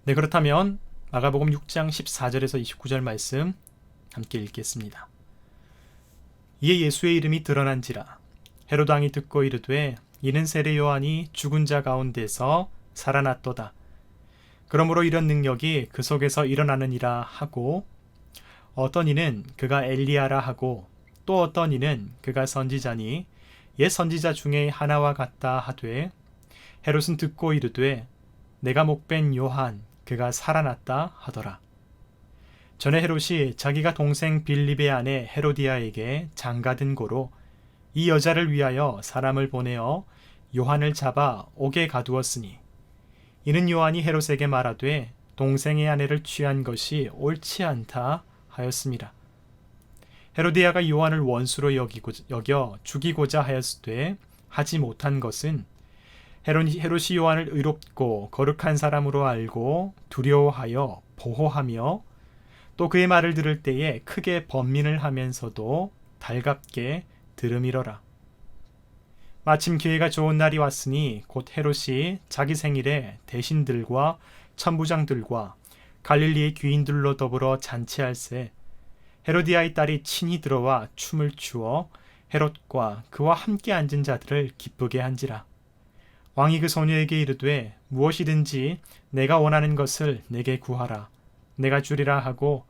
네, 그렇다면 마가복음 6장 14절에서 29절 말씀 함께 읽겠습니다. 이에 예수의 이름이 드러난지라 헤롯 왕이 듣고 이르되 이는 세례 요한이 죽은 자 가운데서 살아났도다. 그러므로 이런 능력이 그 속에서 일어나느니라 하고, 어떤 이는 그가 엘리야라 하고 또 어떤 이는 그가 선지자니 옛 선지자 중에 하나와 같다 하되, 헤롯은 듣고 이르되 내가 목벤 요한 그가 살아났다 하더라. 전에 헤롯이 자기가 동생 빌립의 아내 헤로디아에게 장가든 고로 이 여자를 위하여 사람을 보내어 요한을 잡아 옥에 가두었으니, 이는 요한이 헤롯에게 말하되 동생의 아내를 취한 것이 옳지 않다 하였습니다. 헤로디아가 요한을 원수로 여겨 죽이고자 하였으되 하지 못한 것은 헤롯이 요한을 의롭고 거룩한 사람으로 알고 두려워하여 보호하며 또 그의 말을 들을 때에 크게 번민을 하면서도 달갑게 들음이러라. 마침 기회가 좋은 날이 왔으니 곧 헤롯이 자기 생일에 대신들과 천부장들과 갈릴리의 귀인들로 더불어 잔치할세, 헤로디아의 딸이 친히 들어와 춤을 추어 헤롯과 그와 함께 앉은 자들을 기쁘게 한지라. 왕이 그 소녀에게 이르되 무엇이든지 내가 원하는 것을 내게 구하라. 내가 주리라 하고,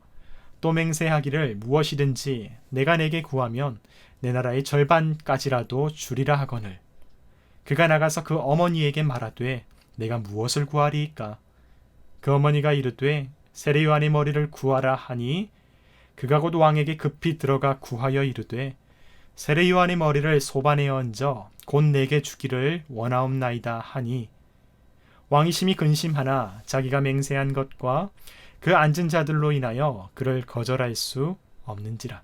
또 맹세하기를 무엇이든지 내가 내게 구하면 내 나라의 절반까지라도 주리라 하거늘. 그가 나가서 그 어머니에게 말하되 내가 무엇을 구하리이까? 그 어머니가 이르되 세례 요한의 머리를 구하라 하니, 그가 곧 왕에게 급히 들어가 구하여 이르되 세례 요한의 머리를 소반에 얹어 곧 내게 주기를 원하옵나이다 하니, 왕이 심히 근심하나 자기가 맹세한 것과 그 앉은 자들로 인하여 그를 거절할 수 없는지라.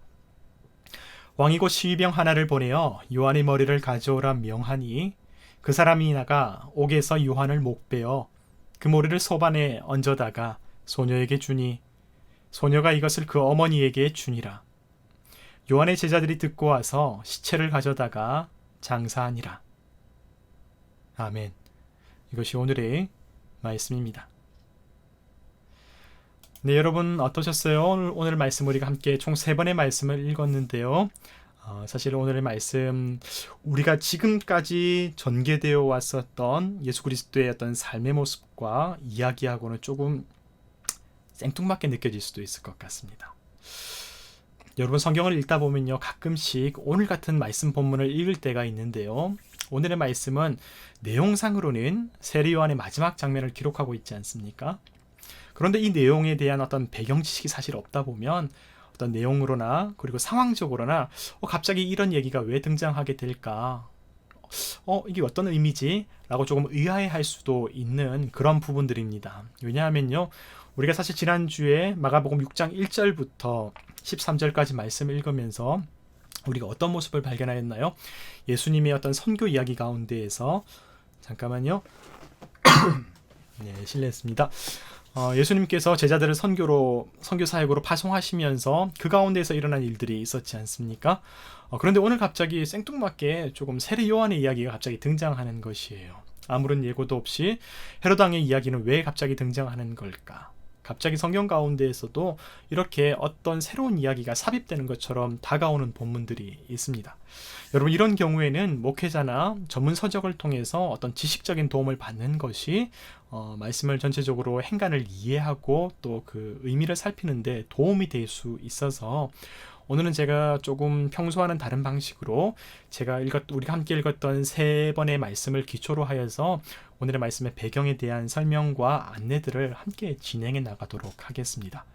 왕이 곧 시위병 하나를 보내어 요한의 머리를 가져오라 명하니, 그 사람이 나가 옥에서 요한을 목베어 그 머리를 소반에 얹어다가 소녀에게 주니, 소녀가 이것을 그 어머니에게 주니라. 요한의 제자들이 듣고 와서 시체를 가져다가 장사하니라. 아멘. 이것이 오늘의 말씀입니다. 네, 여러분 어떠셨어요? 오늘 말씀 우리가 함께 총 3번의 말씀을 읽었는데요. 사실 오늘의 말씀, 우리가 지금까지 전개되어 왔었던 예수 그리스도의 어떤 삶의 모습과 이야기하고는 조금 생뚱맞게 느껴질 수도 있을 것 같습니다. 여러분, 성경을 읽다 보면요, 가끔씩 오늘 같은 말씀 본문을 읽을 때가 있는데요. 오늘의 말씀은 내용상으로는 세례 요한의 마지막 장면을 기록하고 있지 않습니까? 그런데 이 내용에 대한 어떤 배경 지식이 사실 없다 보면 어떤 내용으로나 그리고 상황적으로나 갑자기 이런 얘기가 왜 등장하게 될까? 이게 어떤 의미지? 라고 조금 의아해할 수도 있는 그런 부분들입니다. 왜냐하면요, 우리가 사실 지난주에 마가복음 6장 1절부터 13절까지 말씀을 읽으면서 우리가 어떤 모습을 발견하였나요? 예수님의 어떤 선교 이야기 가운데에서, 잠깐만요. 네, 실례했습니다. 예수님께서 제자들을 선교 사역으로 파송하시면서 그 가운데에서 일어난 일들이 있었지 않습니까? 그런데 오늘 갑자기 생뚱맞게 조금 세례 요한의 이야기가 갑자기 등장하는 것이에요. 아무런 예고도 없이 헤롯 왕의 이야기는 왜 갑자기 등장하는 걸까? 갑자기 성경 가운데에서도 이렇게 어떤 새로운 이야기가 삽입되는 것처럼 다가오는 본문들이 있습니다. 여러분, 이런 경우에는 목회자나 전문 서적을 통해서 어떤 지식적인 도움을 받는 것이 말씀을 전체적으로 행간을 이해하고 또 그 의미를 살피는데 도움이 될 수 있어서, 오늘은 제가 조금 평소와는 다른 방식으로 우리가 함께 읽었던 3번의 말씀을 기초로 하여서 오늘의 말씀의 배경에 대한 설명과 안내들을 함께 진행해 나가도록 하겠습니다.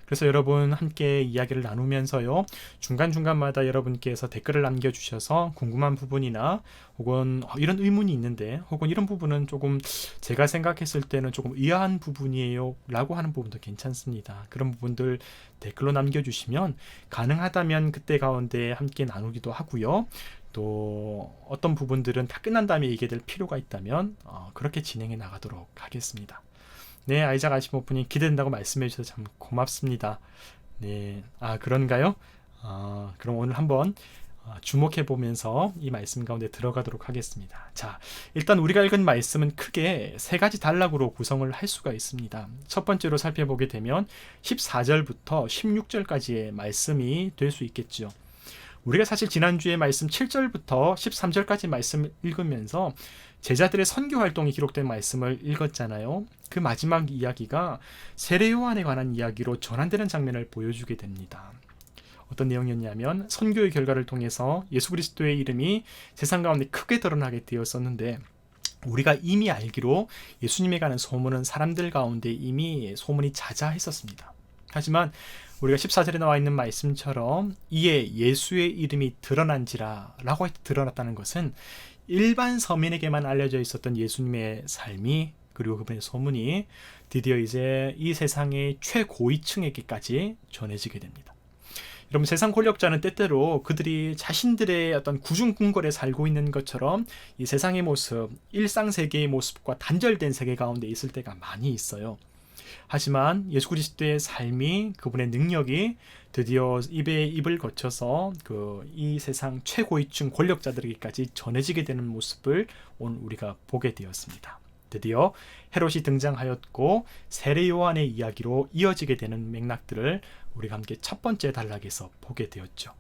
그래서 여러분 함께 이야기를 나누면서요, 중간중간마다 여러분께서 댓글을 남겨주셔서 궁금한 부분이나 혹은 이런 의문이 있는데 혹은 이런 부분은 조금 제가 생각했을 때는 조금 의아한 부분이에요 라고 하는 부분도 괜찮습니다. 그런 부분들 댓글로 남겨주시면 가능하다면 그때 가운데 함께 나누기도 하고요. 또 어떤 부분들은 다 끝난 다음에 얘기될 필요가 있다면 그렇게 진행해 나가도록 하겠습니다. 네, 아이작 아시모프님 기대된다고 말씀해 주셔서 참 고맙습니다. 네, 그런가요? 그럼 오늘 한번 주목해 보면서 이 말씀 가운데 들어가도록 하겠습니다. 자, 일단 우리가 읽은 말씀은 크게 세 가지 단락으로 구성을 할 수가 있습니다. 첫 번째로 살펴보게 되면 14절부터 16절까지의 말씀이 될 수 있겠죠. 우리가 사실 지난주에 말씀 7절부터 13절까지 말씀을 읽으면서 제자들의 선교 활동이 기록된 말씀을 읽었잖아요. 그 마지막 이야기가 세례 요한에 관한 이야기로 전환되는 장면을 보여주게 됩니다. 어떤 내용이었냐면 선교의 결과를 통해서 예수 그리스도의 이름이 세상 가운데 크게 드러나게 되었었는데, 우리가 이미 알기로 예수님에 관한 소문은 사람들 가운데 이미 소문이 자자했었습니다. 하지만 우리가 14절에 나와 있는 말씀처럼 이에 예수의 이름이 드러난지라 라고 드러났다는 것은 일반 서민에게만 알려져 있었던 예수님의 삶이, 그리고 그분의 소문이 드디어 이제 이 세상의 최고위층에게까지 전해지게 됩니다. 여러분, 세상 권력자는 때때로 그들이 자신들의 어떤 구중궁궐에 살고 있는 것처럼 이 세상의 모습, 일상세계의 모습과 단절된 세계 가운데 있을 때가 많이 있어요. 하지만 예수 그리스도의 삶이, 그분의 능력이 드디어 입을 거쳐서 이 세상 최고위층 권력자들에게까지 전해지게 되는 모습을 오늘 우리가 보게 되었습니다. 드디어 헤롯이 등장하였고 세례 요한의 이야기로 이어지게 되는 맥락들을 우리가 함께 첫 번째 단락에서 보게 되었죠.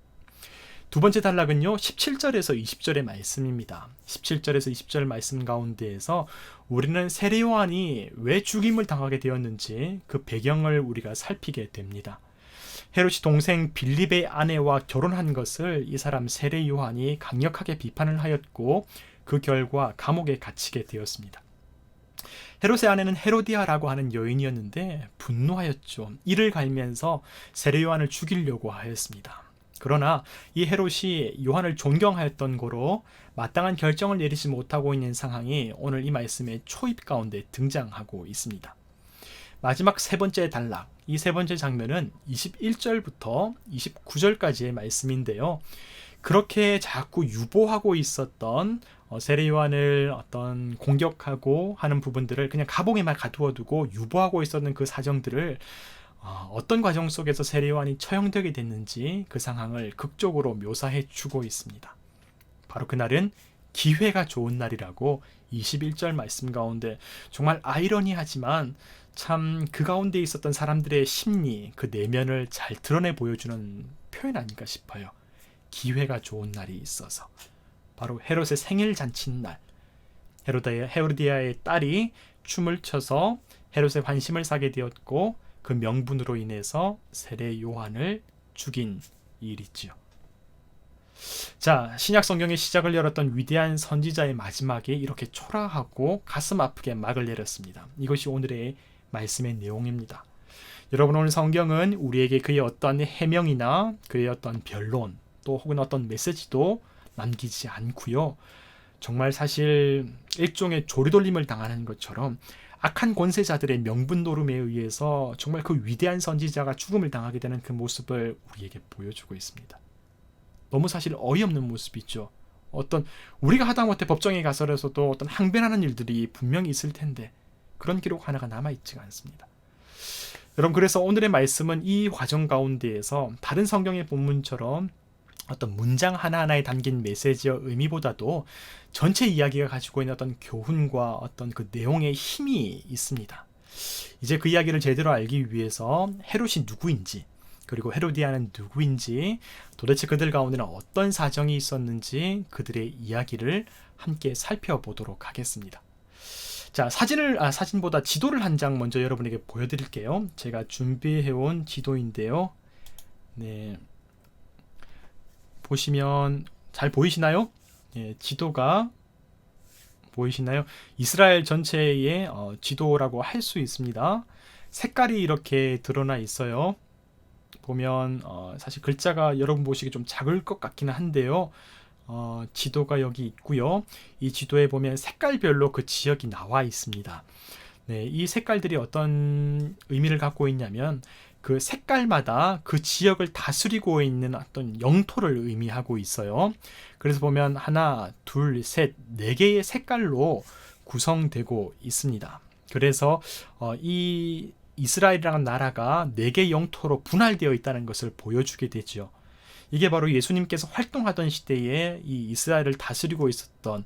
두 번째 단락은요, 17절에서 20절의 말씀입니다. 17절에서 20절 말씀 가운데에서 우리는 세례 요한이 왜 죽임을 당하게 되었는지 그 배경을 우리가 살피게 됩니다. 헤롯이 동생 빌립의 아내와 결혼한 것을 이 사람 세례 요한이 강력하게 비판을 하였고, 그 결과 감옥에 갇히게 되었습니다. 헤롯의 아내는 헤로디아라고 하는 여인이었는데 분노하였죠. 이를 갈면서 세례 요한을 죽이려고 하였습니다. 그러나 이 헤롯이 요한을 존경하였던 고로 마땅한 결정을 내리지 못하고 있는 상황이 오늘 이 말씀의 초입 가운데 등장하고 있습니다. 마지막 세 번째 단락, 이 세 번째 장면은 21절부터 29절까지의 말씀인데요. 그렇게 자꾸 유보하고 있었던 세례 요한을 어떤 공격하고 하는 부분들을 그냥 가봉에만 가두어두고 유보하고 있었던 그 사정들을 어떤 과정 속에서 세례 요한이 처형되게 됐는지 그 상황을 극적으로 묘사해 주고 있습니다. 바로 그날은 기회가 좋은 날이라고 21절 말씀 가운데 정말 아이러니하지만 참 그 가운데 있었던 사람들의 심리, 그 내면을 잘 드러내 보여주는 표현 아닌가 싶어요. 기회가 좋은 날이 있어서 바로 헤롯의 생일 잔칫날, 헤로디아의 딸이 춤을 춰서 헤롯의 관심을 사게 되었고, 그 명분으로 인해서 세례 요한을 죽인 일이지요. 자, 신약 성경의 시작을 열었던 위대한 선지자의 마지막에 이렇게 초라하고 가슴 아프게 막을 내렸습니다. 이것이 오늘의 말씀의 내용입니다. 여러분, 오늘 성경은 우리에게 그의 어떤 해명이나 그의 어떤 변론, 또 혹은 어떤 메시지도 남기지 않고요. 정말 사실 일종의 조리돌림을 당하는 것처럼 악한 권세자들의 명분 노름에 의해서 정말 그 위대한 선지자가 죽음을 당하게 되는 그 모습을 우리에게 보여주고 있습니다. 너무 사실 어이없는 모습이죠. 어떤 우리가 하다못해 법정에 가서라도 어떤 항변하는 일들이 분명히 있을 텐데 그런 기록 하나가 남아있지가 않습니다. 여러분, 그래서 오늘의 말씀은 이 과정 가운데에서 다른 성경의 본문처럼 어떤 문장 하나하나에 담긴 메시지와 의미보다도 전체 이야기가 가지고 있는 어떤 교훈과 어떤 그 내용의 힘이 있습니다. 이제 그 이야기를 제대로 알기 위해서 헤롯이 누구인지, 그리고 헤로디아는 누구인지, 도대체 그들 가운데는 어떤 사정이 있었는지 그들의 이야기를 함께 살펴보도록 하겠습니다. 자, 사진보다 지도를 한 장 먼저 여러분에게 보여드릴게요. 제가 준비해온 지도인데요. 네, 보시면 잘 보이시나요? 예, 지도가 보이시나요? 이스라엘 전체의 지도라고 할 수 있습니다. 색깔이 이렇게 드러나 있어요. 보면 사실 글자가 여러분 보시기 좀 작을 것 같기는 한데요. 지도가 여기 있고요. 이 지도에 보면 색깔별로 그 지역이 나와 있습니다. 네, 이 색깔들이 어떤 의미를 갖고 있냐면 그 색깔마다 그 지역을 다스리고 있는 어떤 영토를 의미하고 있어요. 그래서 보면 하나, 둘, 셋, 네 개의 색깔로 구성되고 있습니다. 그래서 이 이스라엘이라는 나라가 네 개의 영토로 분할되어 있다는 것을 보여주게 되죠. 이게 바로 예수님께서 활동하던 시대에 이 이스라엘을 다스리고 있었던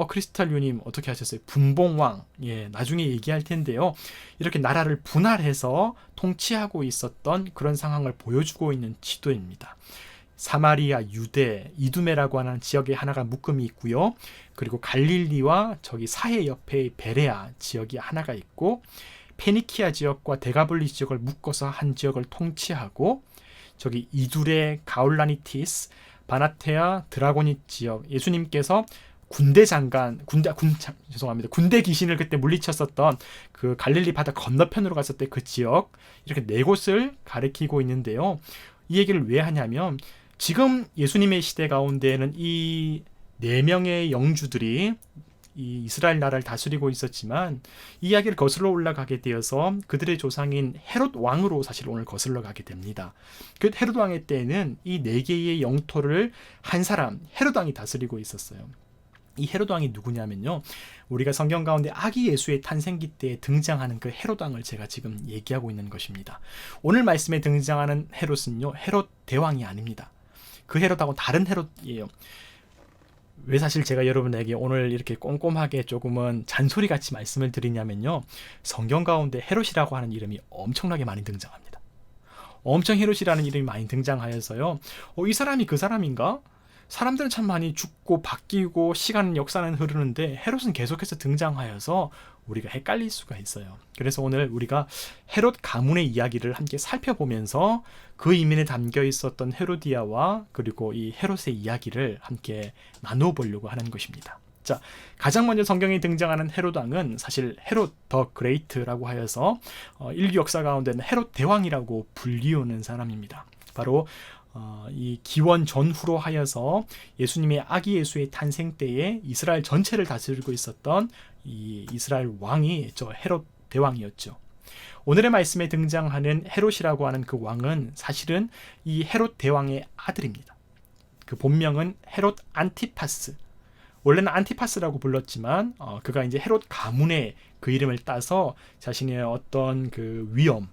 크리스탈유님 어떻게 하셨어요? 분봉왕. 나중에 얘기할 텐데요. 이렇게 나라를 분할해서 통치하고 있었던 그런 상황을 보여주고 있는 지도입니다. 사마리아, 유대, 이두메라고 하는 지역에 하나가 묶음이 있고요. 그리고 갈릴리와 저기 사해 옆에 베레아 지역이 하나가 있고, 페니키아 지역과 데가블리 지역을 묶어서 한 지역을 통치하고, 저기 이두레, 가울라니티스, 바나테아, 드라고니 지역, 예수님께서 군대 귀신을 그때 물리쳤었던 그 갈릴리 바다 건너편으로 갔을 때 그 지역, 이렇게 네 곳을 가리키고 있는데요. 이 얘기를 왜 하냐면 지금 예수님의 시대 가운데에는 이 네 명의 영주들이 이 이스라엘 나라를 다스리고 있었지만, 이 이야기를 거슬러 올라가게 되어서 그들의 조상인 헤롯 왕으로 사실 오늘 거슬러 가게 됩니다. 그 헤롯 왕의 때에는 이 네 개의 영토를 한 사람, 헤롯 왕이 다스리고 있었어요. 이 헤롯 왕이 누구냐면요, 우리가 성경 가운데 아기 예수의 탄생기 때에 등장하는 그 헤롯 왕을 제가 지금 얘기하고 있는 것입니다. 오늘 말씀에 등장하는 헤롯은요, 헤롯 대왕이 아닙니다. 그 헤롯하고 다른 헤롯이에요. 왜 사실 제가 여러분에게 오늘 이렇게 꼼꼼하게 조금은 잔소리같이 말씀을 드리냐면요, 성경 가운데 헤롯이라고 하는 이름이 엄청나게 많이 등장합니다. 엄청 헤롯이라는 이름이 많이 등장하여서요, 이 사람이 그 사람인가? 사람들은 참 많이 죽고 바뀌고 시간 역사는 흐르는데 헤롯은 계속해서 등장하여서 우리가 헷갈릴 수가 있어요. 그래서 오늘 우리가 헤롯 가문의 이야기를 함께 살펴보면서 그 이면에 담겨 있었던 헤로디아와 그리고 이 헤롯의 이야기를 함께 나누어 보려고 하는 것입니다. 자, 가장 먼저 성경에 등장하는 헤롯 왕은 사실 헤롯 더 그레이트라고 하여서 인류 역사 가운데는 헤롯 대왕이라고 불리우는 사람입니다. 바로 이 기원 전후로 하여서 예수님의 아기 예수의 탄생 때에 이스라엘 전체를 다스리고 있었던 이 이스라엘 왕이 저 헤롯 대왕이었죠. 오늘의 말씀에 등장하는 헤롯이라고 하는 그 왕은 사실은 이 헤롯 대왕의 아들입니다. 그 본명은 헤롯 안티파스. 원래는 안티파스라고 불렀지만 그가 이제 헤롯 가문의 그 이름을 따서 자신의 어떤 그 위엄,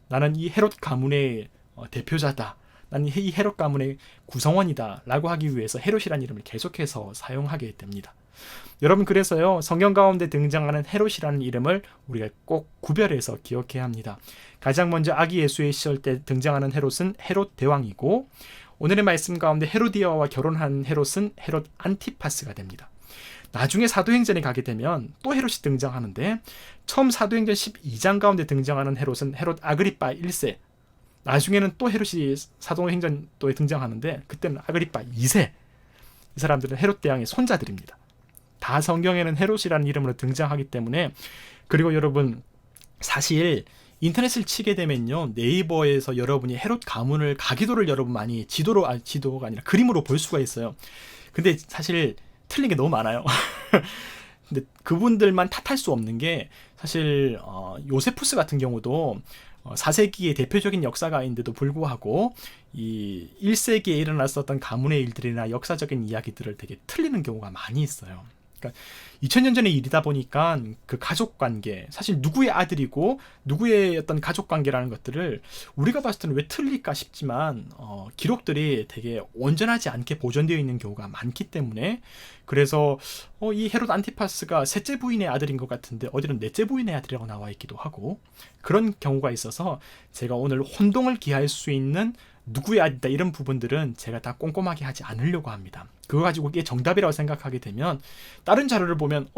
나는 이 헤롯 가문의 대표자다, 나는 이 헤롯 가문의 구성원이다 라고 하기 위해서 헤롯이라는 이름을 계속해서 사용하게 됩니다. 여러분, 그래서요, 성경 가운데 등장하는 헤롯이라는 이름을 우리가 꼭 구별해서 기억해야 합니다. 가장 먼저 아기 예수의 시절 때 등장하는 헤롯은 헤롯 대왕이고, 오늘의 말씀 가운데 헤로디아와 결혼한 헤롯은 헤롯 안티파스가 됩니다. 나중에 사도행전에 가게 되면 또 헤롯이 등장하는데, 처음 사도행전 12장 가운데 등장하는 헤롯은 헤롯 아그리파 1세, 나중에는 또 헤롯이 사도행전도에 등장하는데 그때는 아그리파 2세. 이 사람들은 헤롯 대왕의 손자들입니다. 다 성경에는 헤롯이라는 이름으로 등장하기 때문에. 그리고 여러분, 사실 인터넷을 치게 되면요, 네이버에서 여러분이 헤롯 가문을 가기도를 여러분 많이 지도가 아니라 그림으로 볼 수가 있어요. 근데 사실 틀린 게 너무 많아요. 근데 그분들만 탓할 수 없는 게, 사실 요세푸스 같은 경우도 4세기의 대표적인 역사가인데도 불구하고 이 1세기에 일어났었던 가문의 일들이나 역사적인 이야기들을 되게 틀리는 경우가 많이 있어요. 그러니까 2000년 전의 일이다 보니까 그 가족관계, 사실 누구의 아들이고 누구의 어떤 가족관계라는 것들을 우리가 봤을 때는 왜 틀릴까 싶지만 기록들이 되게 온전하지 않게 보존되어 있는 경우가 많기 때문에, 그래서 이 헤롯 안티파스가 셋째 부인의 아들인 것 같은데 어디는 넷째 부인의 아들이라고 나와 있기도 하고, 그런 경우가 있어서 제가 오늘 혼동을 기할 수 있는 누구의 아들이다 이런 부분들은 제가 다 꼼꼼하게 하지 않으려고 합니다. 그거 가지고 이게 정답이라고 생각하게 되면 다른 자료를 보면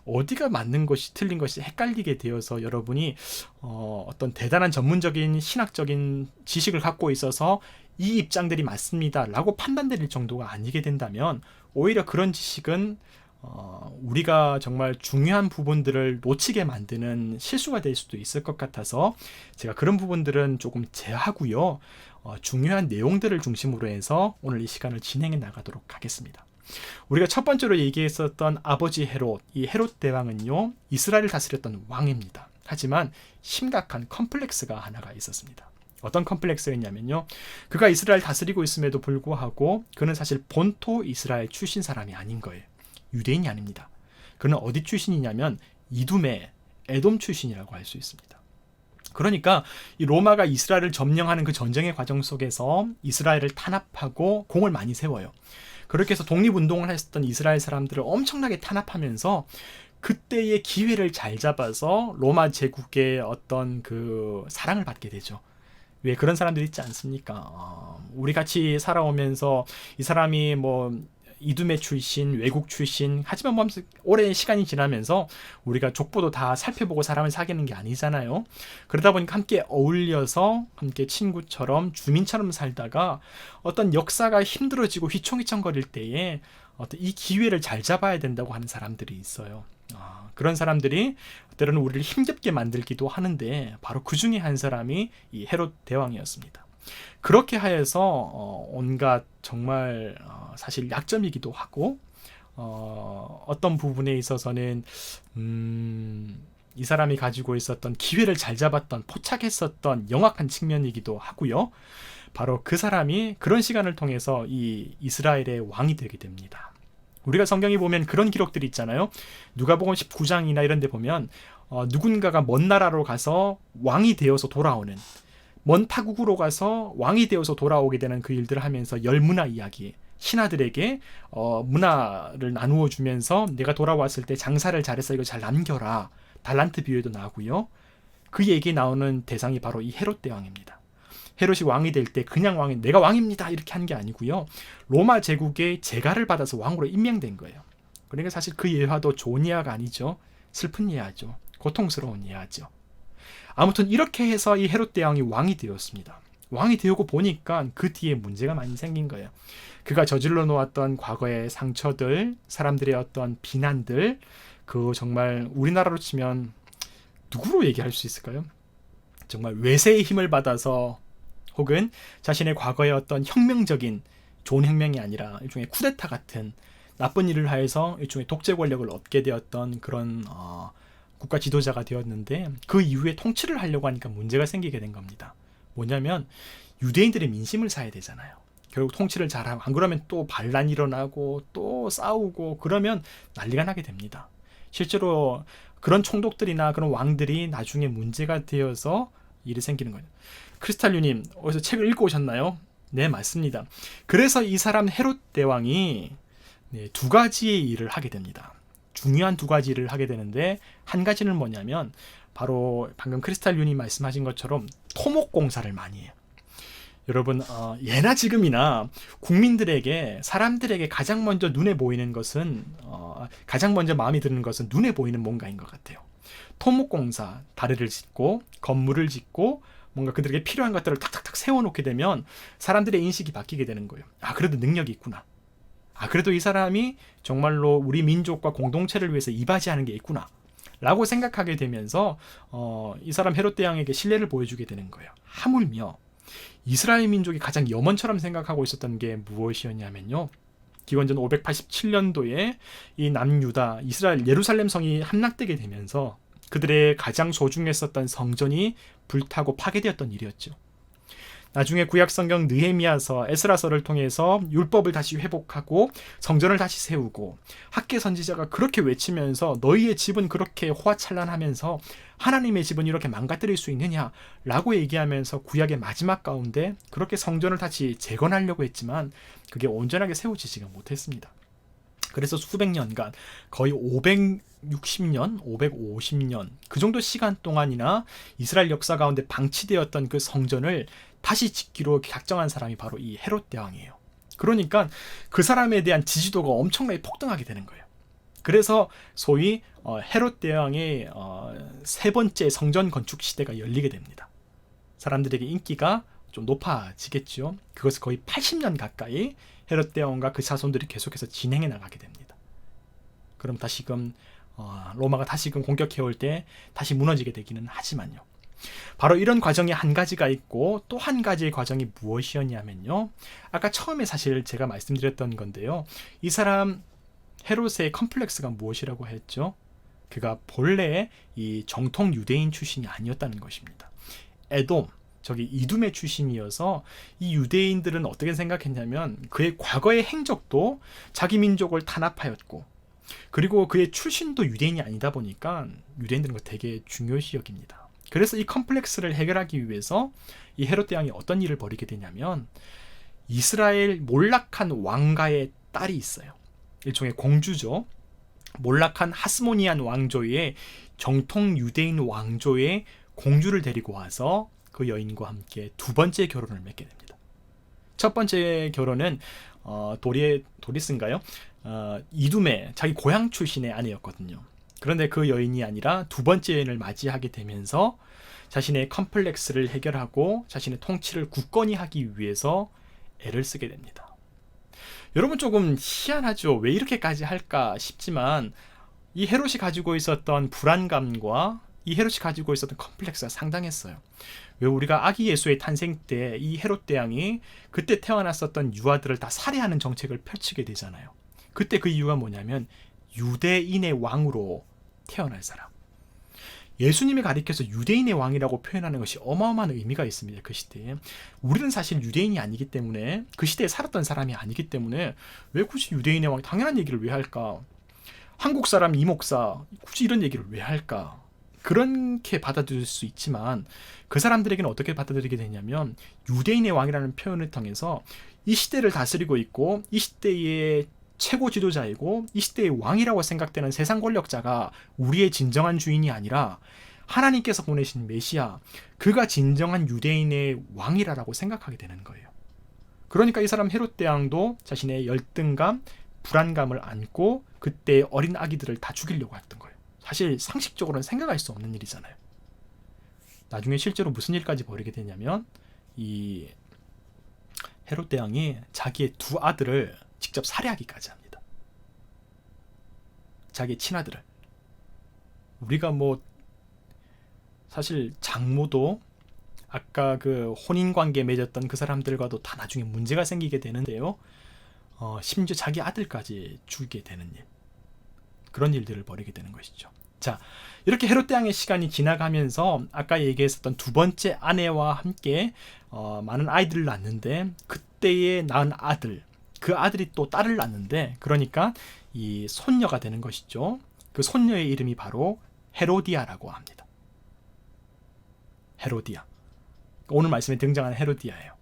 어디가 맞는 것이 틀린 것이 헷갈리게 되어서 여러분이 어떤 대단한 전문적인 신학적인 지식을 갖고 있어서 이 입장들이 맞습니다 라고 판단드릴 정도가 아니게 된다면, 오히려 그런 지식은 우리가 정말 중요한 부분들을 놓치게 만드는 실수가 될 수도 있을 것 같아서 제가 그런 부분들은 조금 제하고요, 중요한 내용들을 중심으로 해서 오늘 이 시간을 진행해 나가도록 하겠습니다. 우리가 첫 번째로 얘기했었던 아버지 헤롯, 이 헤롯 대왕은요, 이스라엘을 다스렸던 왕입니다. 하지만 심각한 컴플렉스가 하나가 있었습니다. 어떤 컴플렉스였냐면요, 그가 이스라엘 다스리고 있음에도 불구하고 그는 사실 본토 이스라엘 출신 사람이 아닌 거예요. 유대인이 아닙니다. 그는 어디 출신이냐면 이두메, 에돔 출신이라고 할 수 있습니다. 그러니까 이 로마가 이스라엘을 점령하는 그 전쟁의 과정 속에서 이스라엘을 탄압하고 공을 많이 세워요. 그렇게 해서 독립운동을 했었던 이스라엘 사람들을 엄청나게 탄압하면서 그때의 기회를 잘 잡아서 로마 제국의 어떤 그 사랑을 받게 되죠. 왜 그런 사람들 있지 않습니까? 우리 같이 살아오면서 이 사람이 뭐 이두메 출신, 외국 출신, 하지만 뭐 오랜 시간이 지나면서 우리가 족보도 다 살펴보고 사람을 사귀는 게 아니잖아요. 그러다 보니까 함께 어울려서 함께 친구처럼 주민처럼 살다가 어떤 역사가 힘들어지고 휘청휘청거릴 때에 어떤 이 기회를 잘 잡아야 된다고 하는 사람들이 있어요. 그런 사람들이 때로는 우리를 힘겹게 만들기도 하는데 바로 그 중에 한 사람이 이 헤롯 대왕이었습니다. 그렇게 하여서 온갖 정말 사실 약점이기도 하고 어떤 부분에 있어서는 이 사람이 가지고 있었던 기회를 잘 잡았던 포착했었던 영악한 측면이기도 하고요. 바로 그 사람이 그런 시간을 통해서 이 이스라엘의 왕이 되게 됩니다. 우리가 성경에 보면 그런 기록들이 있잖아요. 누가복음 19장이나 이런 데 보면 누군가가 먼 나라로 가서 왕이 되어서 돌아오는, 먼 타국으로 가서 왕이 되어서 돌아오게 되는 그 일들을 하면서 열문화 이야기, 신하들에게 문화를 나누어 주면서 내가 돌아왔을 때 장사를 잘해서 이거 잘 남겨라, 달란트 비유도 나오고요. 그 얘기 나오는 대상이 바로 이 헤롯 대왕입니다. 헤롯이 왕이 될 때 그냥 왕이 내가 왕입니다 이렇게 한 게 아니고요. 로마 제국의 제가를 받아서 왕으로 임명된 거예요. 그러니까 사실 그 예화도 좋은 예화가 아니죠. 슬픈 예화죠. 고통스러운 예화죠. 아무튼 이렇게 해서 이 헤롯 대왕이 왕이 되었습니다. 왕이 되고 보니까 그 뒤에 문제가 많이 생긴 거예요. 그가 저질러 놓았던 과거의 상처들, 사람들의 어떤 비난들, 그 정말 우리나라로 치면 누구로 얘기할 수 있을까요? 정말 외세의 힘을 받아서 혹은 자신의 과거의 어떤 혁명적인 좋은 혁명이 아니라 일종의 쿠데타 같은 나쁜 일을 하여서 일종의 독재 권력을 얻게 되었던 그런 국가 지도자가 되었는데 그 이후에 통치를 하려고 하니까 문제가 생기게 된 겁니다. 뭐냐면 유대인들의 민심을 사야 되잖아요. 결국 통치를 잘하고 안 그러면 또 반란이 일어나고 또 싸우고 그러면 난리가 나게 됩니다. 실제로 그런 총독들이나 그런 왕들이 나중에 문제가 되어서 일이 생기는 거예요. 크리스탈유님 어디서 책을 읽고 오셨나요? 네, 맞습니다. 그래서 이 사람 헤롯 대왕이 두 가지의 일을 하게 됩니다. 중요한 두 가지 일을 하게 되는데 한 가지는 뭐냐면 바로 방금 크리스탈유님 말씀하신 것처럼 토목공사를 많이 해요. 여러분 예나 지금이나 국민들에게 사람들에게 가장 먼저 눈에 보이는 것은 가장 먼저 마음에 드는 것은 눈에 보이는 뭔가인 것 같아요. 토목공사, 다리를 짓고 건물을 짓고 뭔가 그들에게 필요한 것들을 탁탁탁 세워놓게 되면 사람들의 인식이 바뀌게 되는 거예요. 그래도 능력이 있구나. 그래도 이 사람이 정말로 우리 민족과 공동체를 위해서 이바지하는 게 있구나 라고 생각하게 되면서 이 사람 헤롯 대왕에게 신뢰를 보여주게 되는 거예요. 하물며 이스라엘 민족이 가장 염원처럼 생각하고 있었던 게 무엇이었냐면요, 기원전 587년도에 이 남유다 이스라엘 예루살렘 성이 함락되게 되면서 그들의 가장 소중했었던 성전이 불타고 파괴되었던 일이었죠. 나중에 구약성경 느헤미야서, 에스라서를 통해서 율법을 다시 회복하고 성전을 다시 세우고 학개 선지자가 그렇게 외치면서 너희의 집은 그렇게 호화찬란하면서 하나님의 집은 이렇게 망가뜨릴 수 있느냐라고 얘기하면서 구약의 마지막 가운데 그렇게 성전을 다시 재건하려고 했지만 그게 온전하게 세워지지가 못했습니다. 그래서 수백 년간 거의 560년, 550년 그 정도 시간 동안이나 이스라엘 역사 가운데 방치되었던 그 성전을 다시 짓기로 작정한 사람이 바로 이 헤롯 대왕이에요. 그러니까 그 사람에 대한 지지도가 엄청나게 폭등하게 되는 거예요. 그래서 소위 헤롯 대왕의 세 번째 성전 건축 시대가 열리게 됩니다. 사람들에게 인기가 좀 높아지겠죠. 그것을 거의 80년 가까이 헤롯 대왕과 그 자손들이 계속해서 진행해 나가게 됩니다. 그럼 다시금 로마가 다시금 공격해올 때 다시 무너지게 되기는 하지만요. 바로 이런 과정이 한 가지가 있고 또 한 가지의 과정이 무엇이었냐면요, 아까 처음에 사실 제가 말씀드렸던 건데요, 이 사람 헤롯의 컴플렉스가 무엇이라고 했죠? 그가 본래 이 정통 유대인 출신이 아니었다는 것입니다. 에돔, 저기 이둠의 출신이어서 이 유대인들은 어떻게 생각했냐면 그의 과거의 행적도 자기 민족을 탄압하였고 그리고 그의 출신도 유대인이 아니다 보니까 유대인들은 거 되게 중요시 여깁니다. 그래서 이 컴플렉스를 해결하기 위해서 이 헤롯 대왕이 어떤 일을 벌이게 되냐면, 이스라엘 몰락한 왕가의 딸이 있어요. 일종의 공주죠. 몰락한 하스모니안 왕조의 정통 유대인 왕조의 공주를 데리고 와서 그 여인과 함께 두 번째 결혼을 맺게 됩니다. 첫 번째 결혼은 도리스인가요? 이두메, 자기 고향 출신의 아내였거든요. 그런데 그 여인이 아니라 두 번째 여인을 맞이하게 되면서 자신의 컴플렉스를 해결하고 자신의 통치를 굳건히 하기 위해서 애를 쓰게 됩니다. 여러분, 조금 희한하죠? 왜 이렇게까지 할까 싶지만, 이 헤롯이 가지고 있었던 불안감과 이 헤롯이 가지고 있었던 컴플렉스가 상당했어요. 왜 우리가 아기 예수의 탄생 때 이 헤롯 대왕이 그때 태어났었던 유아들을 다 살해하는 정책을 펼치게 되잖아요. 그때 그 이유가 뭐냐면 유대인의 왕으로 태어날 사람. 예수님이 가리켜서 유대인의 왕이라고 표현하는 것이 어마어마한 의미가 있습니다. 그 시대에. 우리는 사실 유대인이 아니기 때문에, 그 시대에 살았던 사람이 아니기 때문에 왜 굳이 유대인의 왕, 당연한 얘기를 왜 할까? 한국 사람 이목사 굳이 이런 얘기를 왜 할까? 그렇게 받아들일 수 있지만, 그 사람들에게는 어떻게 받아들이게 되냐면, 유대인의 왕이라는 표현을 통해서 이 시대를 다스리고 있고 이 시대의 최고 지도자이고 이 시대의 왕이라고 생각되는 세상 권력자가 우리의 진정한 주인이 아니라 하나님께서 보내신 메시아, 그가 진정한 유대인의 왕이라고 생각하게 되는 거예요. 그러니까 이 사람 헤롯 대왕도 자신의 열등감, 불안감을 안고 그때 어린 아기들을 다 죽이려고 했던 거예요. 사실 상식적으로는 생각할 수 없는 일이잖아요. 나중에 실제로 무슨 일까지 벌이게 되냐면, 이 헤롯 대왕이 자기의 두 아들을 직접 살해하기까지 합니다. 자기의 친아들을. 우리가 사실 장모도 아까 그 혼인관계 맺었던 그 사람들과도 다 나중에 문제가 생기게 되는데요. 심지어 자기 아들까지 죽게 되는 일. 그런 일들을 벌이게 되는 것이죠. 자, 이렇게 헤롯 대왕의 시간이 지나가면서 아까 얘기했었던 두 번째 아내와 함께 많은 아이들을 낳는데, 그때에 낳은 아들, 그 아들이 또 딸을 낳는데, 그러니까 이 손녀가 되는 것이죠. 그 손녀의 이름이 바로 헤로디아라고 합니다. 헤로디아. 오늘 말씀에 등장하는 헤로디아예요.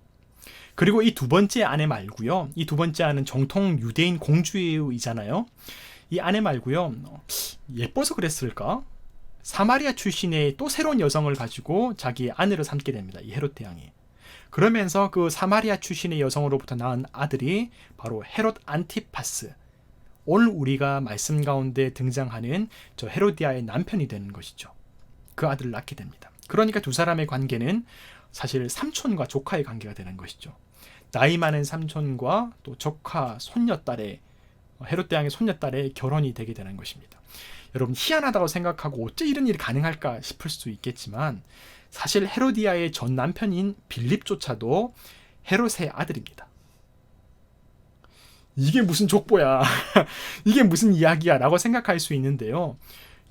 그리고 이 두 번째 아내 말고요. 이 두 번째 아내는 정통 유대인 공주이잖아요. 이 아내 말고요. 예뻐서 그랬을까? 사마리아 출신의 또 새로운 여성을 가지고 자기의 아내로 삼게 됩니다. 이 헤롯 대왕이. 그러면서 그 사마리아 출신의 여성으로부터 낳은 아들이 바로 헤롯 안티파스, 오늘 우리가 말씀 가운데 등장하는 저 헤로디아의 남편이 되는 것이죠. 그 아들을 낳게 됩니다. 그러니까 두 사람의 관계는 사실 삼촌과 조카의 관계가 되는 것이죠. 나이 많은 삼촌과 또 조카, 손녀딸의, 헤롯 대왕의 손녀딸의 결혼이 되게 되는 것입니다. 여러분, 희한하다고 생각하고 어째 이런 일이 가능할까 싶을 수 있겠지만, 사실 헤로디아의 전 남편인 빌립조차도 헤롯의 아들입니다. 이게 무슨 족보야. 이게 무슨 이야기야 라고 생각할 수 있는데요.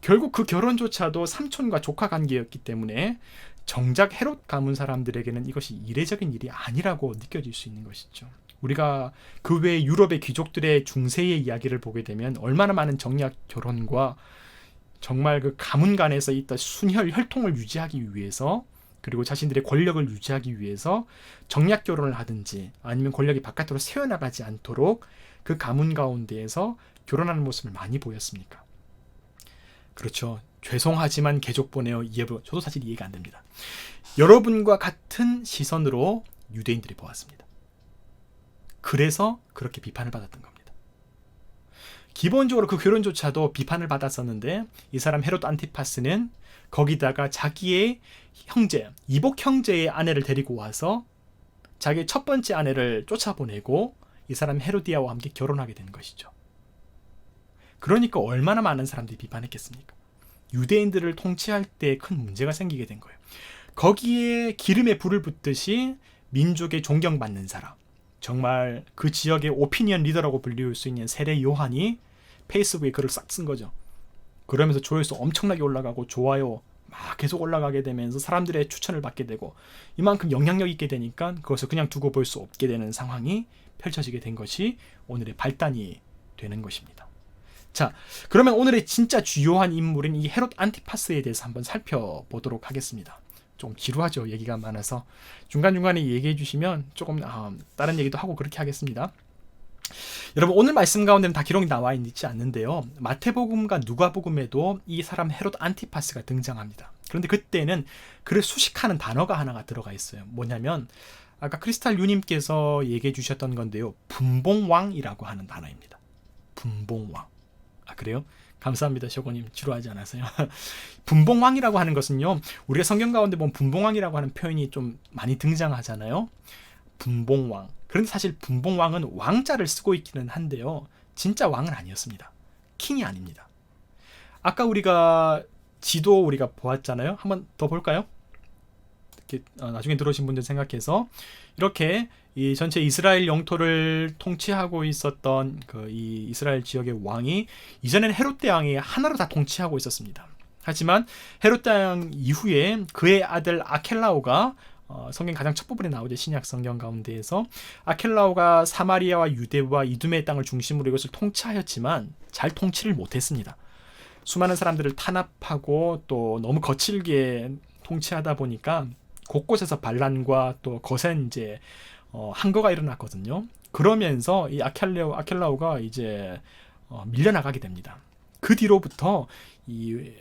결국 그 결혼조차도 삼촌과 조카 관계였기 때문에 정작 헤롯 가문 사람들에게는 이것이 이례적인 일이 아니라고 느껴질 수 있는 것이죠. 우리가 그 외 유럽의 귀족들의 중세의 이야기를 보게 되면 얼마나 많은 정략 결혼과 정말 그 가문 간에서 있던 순혈, 혈통을 유지하기 위해서, 그리고 자신들의 권력을 유지하기 위해서 정략 결혼을 하든지 아니면 권력이 바깥으로 새어나가지 않도록 그 가문 가운데에서 결혼하는 모습을 많이 보였습니까? 그렇죠. 죄송하지만 개족보네요. 저도 사실 이해가 안 됩니다. 여러분과 같은 시선으로 유대인들이 보았습니다. 그래서 그렇게 비판을 받았던 겁니다. 기본적으로 그 결혼조차도 비판을 받았었는데, 이 사람 헤롯 안티파스는 거기다가 자기의 형제, 이복 형제의 아내를 데리고 와서 자기의 첫 번째 아내를 쫓아보내고 이 사람 헤로디아와 함께 결혼하게 된 것이죠. 그러니까 얼마나 많은 사람들이 비판했겠습니까? 유대인들을 통치할 때 큰 문제가 생기게 된 거예요. 거기에 기름에 불을 붓듯이 민족의 존경받는 사람, 정말 그 지역의 오피니언 리더라고 불릴 수 있는 세례 요한이 페이스북에 글을 싹 쓴 거죠. 그러면서 조회수 엄청나게 올라가고 좋아요 막 계속 올라가게 되면서 사람들의 추천을 받게 되고, 이만큼 영향력 있게 되니까 그것을 그냥 두고 볼 수 없게 되는 상황이 펼쳐지게 된 것이 오늘의 발단이 되는 것입니다. 자, 그러면 오늘의 진짜 주요한 인물인 이 헤롯 안티파스에 대해서 한번 살펴보도록 하겠습니다. 좀 지루하죠. 얘기가 많아서 중간중간에 얘기해 주시면 조금 다른 얘기도 하고 그렇게 하겠습니다. 여러분, 오늘 말씀 가운데는 다 기록이 나와 있지 않는데요. 마태복음과 누가복음에도 이 사람 헤롯 안티파스가 등장합니다. 그런데 그때는 그를 수식하는 단어가 하나가 들어가 있어요. 뭐냐면 아까 크리스탈 유님께서 얘기해 주셨던 건데요. 분봉왕이라고 하는 단어입니다. 분봉왕. 그래요? 감사합니다. 셔고님 지루하지 않아서요. 분봉왕이라고 하는 것은요, 우리가 성경 가운데 보면 분봉왕이라고 하는 표현이 좀 많이 등장하잖아요. 분봉왕. 그런데 사실 분봉왕은 왕자를 쓰고 있기는 한데요, 진짜 왕은 아니었습니다. 킹이 아닙니다. 아까 우리가 지도 우리가 보았잖아요. 한번 더 볼까요? 이렇게 나중에 들어오신 분들 생각해서 이렇게 이 전체 이스라엘 영토를 통치하고 있었던 이 이스라엘 지역의 왕이 이전에는 헤롯 대왕이 하나로 다 통치하고 있었습니다. 하지만 헤롯 대왕 이후에 그의 아들 아켈라오가 성경 가장 첫 부분에 나오죠. 신약 성경 가운데에서 아켈라오가 사마리아와 유대와 이두메의 땅을 중심으로 이것을 통치하였지만 잘 통치를 못했습니다. 수많은 사람들을 탄압하고 또 너무 거칠게 통치하다 보니까 곳곳에서 반란과 또 거센 이제 항거가 일어났거든요. 그러면서 이 아켈라오가 이제 밀려나가게 됩니다. 그 뒤로부터 이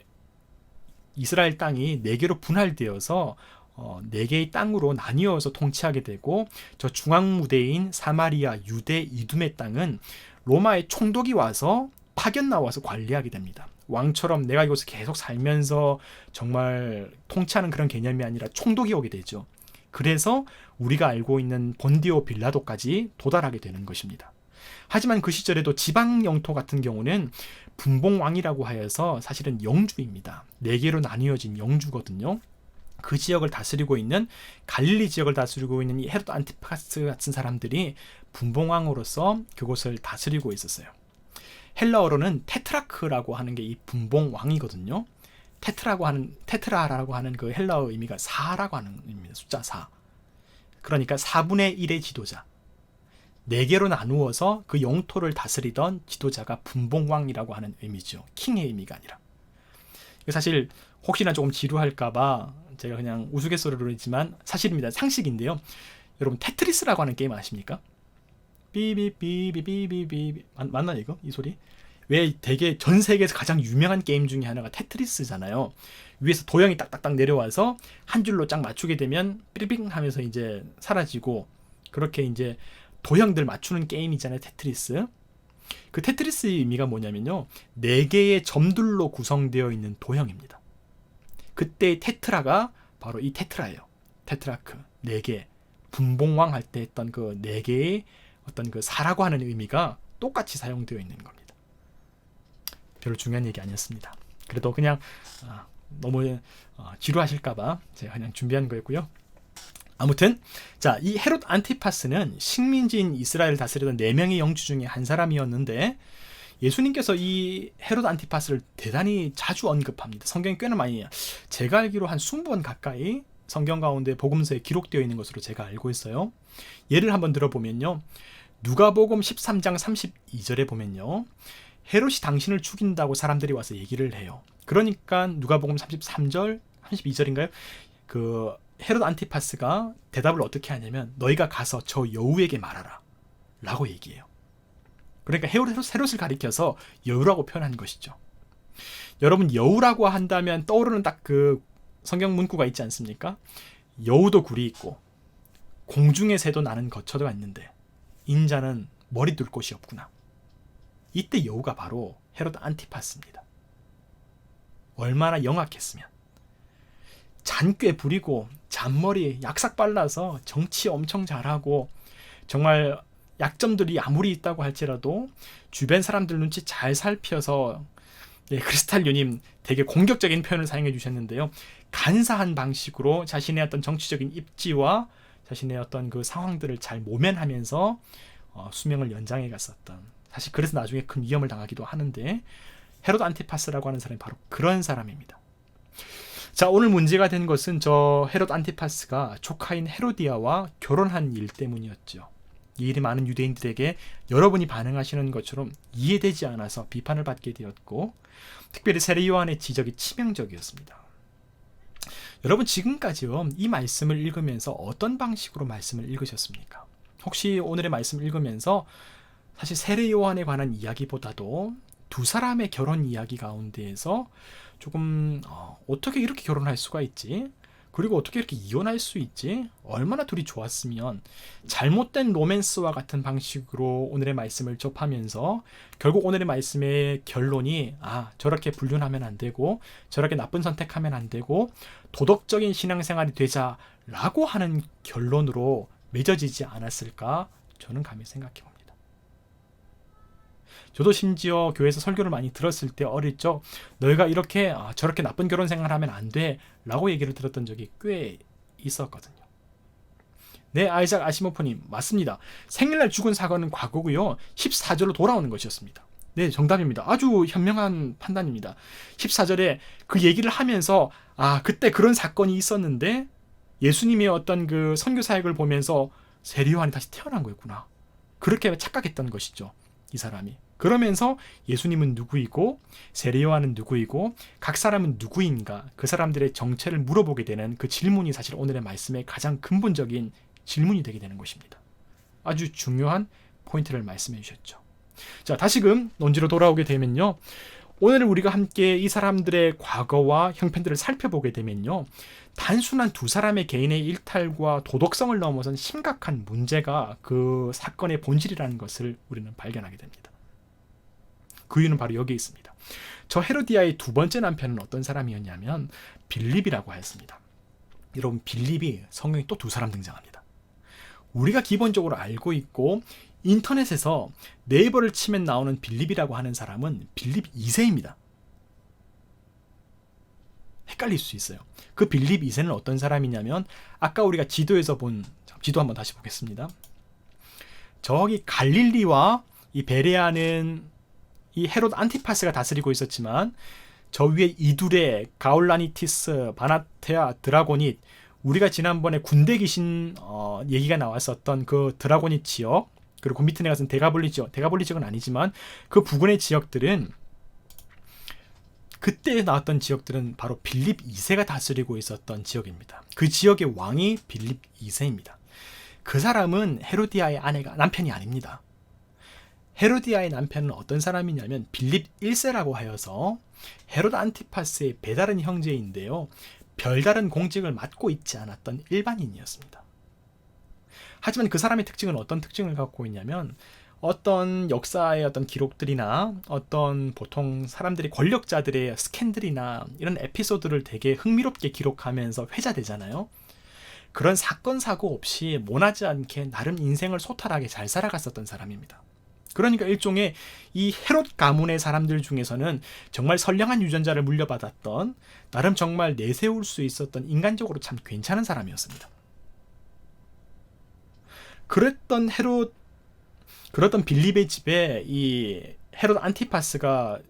이스라엘 땅이 4개로 분할되어서 4개의 땅으로 나뉘어서 통치하게 되고, 저 중앙 무대인 사마리아, 유대, 이두메 땅은 로마의 총독이 와서 파견 나와서 관리하게 됩니다. 왕처럼 내가 이곳에 계속 살면서 정말 통치하는 그런 개념이 아니라 총독이 오게 되죠. 그래서 우리가 알고 있는 본디오 빌라도까지 도달하게 되는 것입니다. 하지만 그 시절에도 지방 영토 같은 경우는 분봉왕이라고 하여서 사실은 영주입니다. 4개로 나뉘어진 영주거든요. 그 지역을 다스리고 있는, 갈릴리 지역을 다스리고 있는 이 헤롯 안티파스 같은 사람들이 분봉왕으로서 그곳을 다스리고 있었어요. 헬라어로는 테트라크라고 하는 게 이 분봉왕이거든요. 테트라라고 하는 그 헬라어 의미가 4라고 하는 의미입니다. 숫자 4. 그러니까 4분의 1의 지도자. 4개로 나누어서 그 영토를 다스리던 지도자가 분봉왕이라고 하는 의미죠. 킹의 의미가 아니라. 사실 혹시나 조금 지루할까봐 제가 그냥 우스갯소리로 했지만 사실입니다. 상식인데요. 여러분, 테트리스라고 하는 게임 아십니까? 삐비비비비비비 맞나 이거? 이 소리? 왜 되게 전 세계에서 가장 유명한 게임 중에 하나가 테트리스잖아요. 위에서 도형이 딱딱딱 내려와서 한 줄로 쫙 맞추게 되면 삐링 하면서 이제 사라지고, 그렇게 이제 도형들 맞추는 게임이잖아요, 테트리스. 그 테트리스의 의미가 뭐냐면요, 4개의 점들로 구성되어 있는 도형입니다. 그때 테트라가 바로 이 테트라예요. 테트라크 4개, 분봉왕 할 때 했던 그 4개의 어떤 그 4라고 하는 의미가 똑같이 사용되어 있는 겁니다. 별로 중요한 얘기 아니었습니다. 그래도 그냥 너무 지루하실까봐 제가 그냥 준비한 거였고요. 아무튼 자, 이 헤롯 안티파스는 식민지인 이스라엘을 다스리던 4명의 영주 중에 한 사람이었는데, 예수님께서 이 헤롯 안티파스를 대단히 자주 언급합니다. 성경에 꽤나 많이, 제가 알기로 한 20번 가까이 성경 가운데 복음서에 기록되어 있는 것으로 제가 알고 있어요. 예를 한번 들어보면요, 누가복음 13장 32절에 보면요, 헤롯이 당신을 죽인다고 사람들이 와서 얘기를 해요. 그러니까 누가복음 33절 32절인가요? 그 헤롯 안티파스가 대답을 어떻게 하냐면, 너희가 가서 저 여우에게 말하라 라고 얘기해요. 그러니까 헤롯을 가리켜서 여우라고 표현한 것이죠. 여러분, 여우라고 한다면 떠오르는 딱 그 성경 문구가 있지 않습니까? 여우도 굴이 있고 공중의 새도 나는 거처가 있는데 인자는 머리 둘 곳이 없구나. 이때 여우가 바로 헤롯 안티파스입니다. 얼마나 영악했으면. 잔꾀 부리고 잔머리 약삭 발라서 정치 엄청 잘하고, 정말 약점들이 아무리 있다고 할지라도 주변 사람들 눈치 잘 살펴서, 크리스탈 유님 되게 공격적인 표현을 사용해 주셨는데요, 간사한 방식으로 자신의 어떤 정치적인 입지와 자신의 어떤 그 상황들을 잘 모면하면서 수명을 연장해 갔었던, 사실 그래서 나중에 큰 위험을 당하기도 하는데, 헤롯 안티파스라고 하는 사람이 바로 그런 사람입니다. 자, 오늘 문제가 된 것은 저 헤롯 안티파스가 조카인 헤로디아와 결혼한 일 때문이었죠. 이 일이 많은 유대인들에게 여러분이 반응하시는 것처럼 이해되지 않아서 비판을 받게 되었고, 특별히 세례 요한의 지적이 치명적이었습니다. 여러분, 지금까지요, 이 말씀을 읽으면서 어떤 방식으로 말씀을 읽으셨습니까? 혹시 오늘의 말씀을 읽으면서 사실 세례 요한에 관한 이야기보다도 두 사람의 결혼 이야기 가운데에서 조금 어떻게 이렇게 결혼할 수가 있지? 그리고 어떻게 이렇게 이혼할 수 있지? 얼마나 둘이 좋았으면, 잘못된 로맨스와 같은 방식으로 오늘의 말씀을 접하면서 결국 오늘의 말씀의 결론이 저렇게 불륜하면 안 되고 저렇게 나쁜 선택하면 안 되고 도덕적인 신앙생활이 되자라고 하는 결론으로 맺어지지 않았을까? 저는 감히 생각해 봅니다. 저도 심지어 교회에서 설교를 많이 들었을 때 어릴 적 너희가 이렇게 저렇게 나쁜 결혼 생활을 하면 안 돼 라고 얘기를 들었던 적이 꽤 있었거든요. 네, 아이작 아시모프님, 맞습니다. 생일날 죽은 사건은 과거고요, 14절로 돌아오는 것이었습니다. 네, 정답입니다. 아주 현명한 판단입니다. 14절에 그 얘기를 하면서 그때 그런 사건이 있었는데 예수님의 어떤 그 선교 사역을 보면서 세례 요한이 다시 태어난 거였구나, 그렇게 착각했던 것이죠, 이 사람이. 그러면서 예수님은 누구이고 세례 요한은 누구이고 각 사람은 누구인가, 그 사람들의 정체를 물어보게 되는 그 질문이 사실 오늘의 말씀의 가장 근본적인 질문이 되게 되는 것입니다. 아주 중요한 포인트를 말씀해 주셨죠. 자, 다시금 논지로 돌아오게 되면요, 오늘 우리가 함께 이 사람들의 과거와 형편들을 살펴보게 되면요, 단순한 두 사람의 개인의 일탈과 도덕성을 넘어선 심각한 문제가 그 사건의 본질이라는 것을 우리는 발견하게 됩니다. 그 이유는 바로 여기에 있습니다. 저 헤로디아의 두 번째 남편은 어떤 사람이었냐면 빌립이라고 하였습니다. 여러분, 빌립이 성경에 또 두 사람 등장합니다. 우리가 기본적으로 알고 있고 인터넷에서 네이버를 치면 나오는 빌립이라고 하는 사람은 빌립 2세입니다. 헷갈릴 수 있어요. 그 빌립 2세는 어떤 사람이냐면 아까 우리가 지도에서 본, 지도 한번 다시 보겠습니다. 저기 갈릴리와 이 베레아는 이 헤롯 안티파스가 다스리고 있었지만 저 위에 이두레, 가울라니티스, 바나테아, 드라고닛, 우리가 지난번에 군대 귀신 얘기가 나왔었던 그 드라고닛 지역, 그리고 그 밑에 내가선 데가볼리 지역, 데가볼리 지역은 아니지만 그 부근의 지역들은, 그때 나왔던 지역들은 바로 빌립 2세가 다스리고 있었던 지역입니다. 그 지역의 왕이 빌립 2세입니다. 그 사람은 헤로디아의 남편이 아닙니다. 헤로디아의 남편은 어떤 사람이냐면 빌립 1세라고 하여서 헤롯 안티파스의 배다른 형제인데요, 별다른 공직을 맡고 있지 않았던 일반인이었습니다. 하지만 그 사람의 특징은 어떤 특징을 갖고 있냐면, 어떤 역사의 어떤 기록들이나 어떤 보통 사람들이 권력자들의 스캔들이나 이런 에피소드를 되게 흥미롭게 기록하면서 회자되잖아요. 그런 사건 사고 없이 모나지 않게 나름 인생을 소탈하게 잘 살아갔었던 사람입니다. 그러니까 일종의 이 헤롯 가문의 사람들 중에서는 정말 선량한 유전자를 물려받았던, 나름 정말 내세울 수 있었던 인간적으로 참 괜찮은 사람이었습니다. 그랬던 빌립의 집에 이 헤롯 안티파스가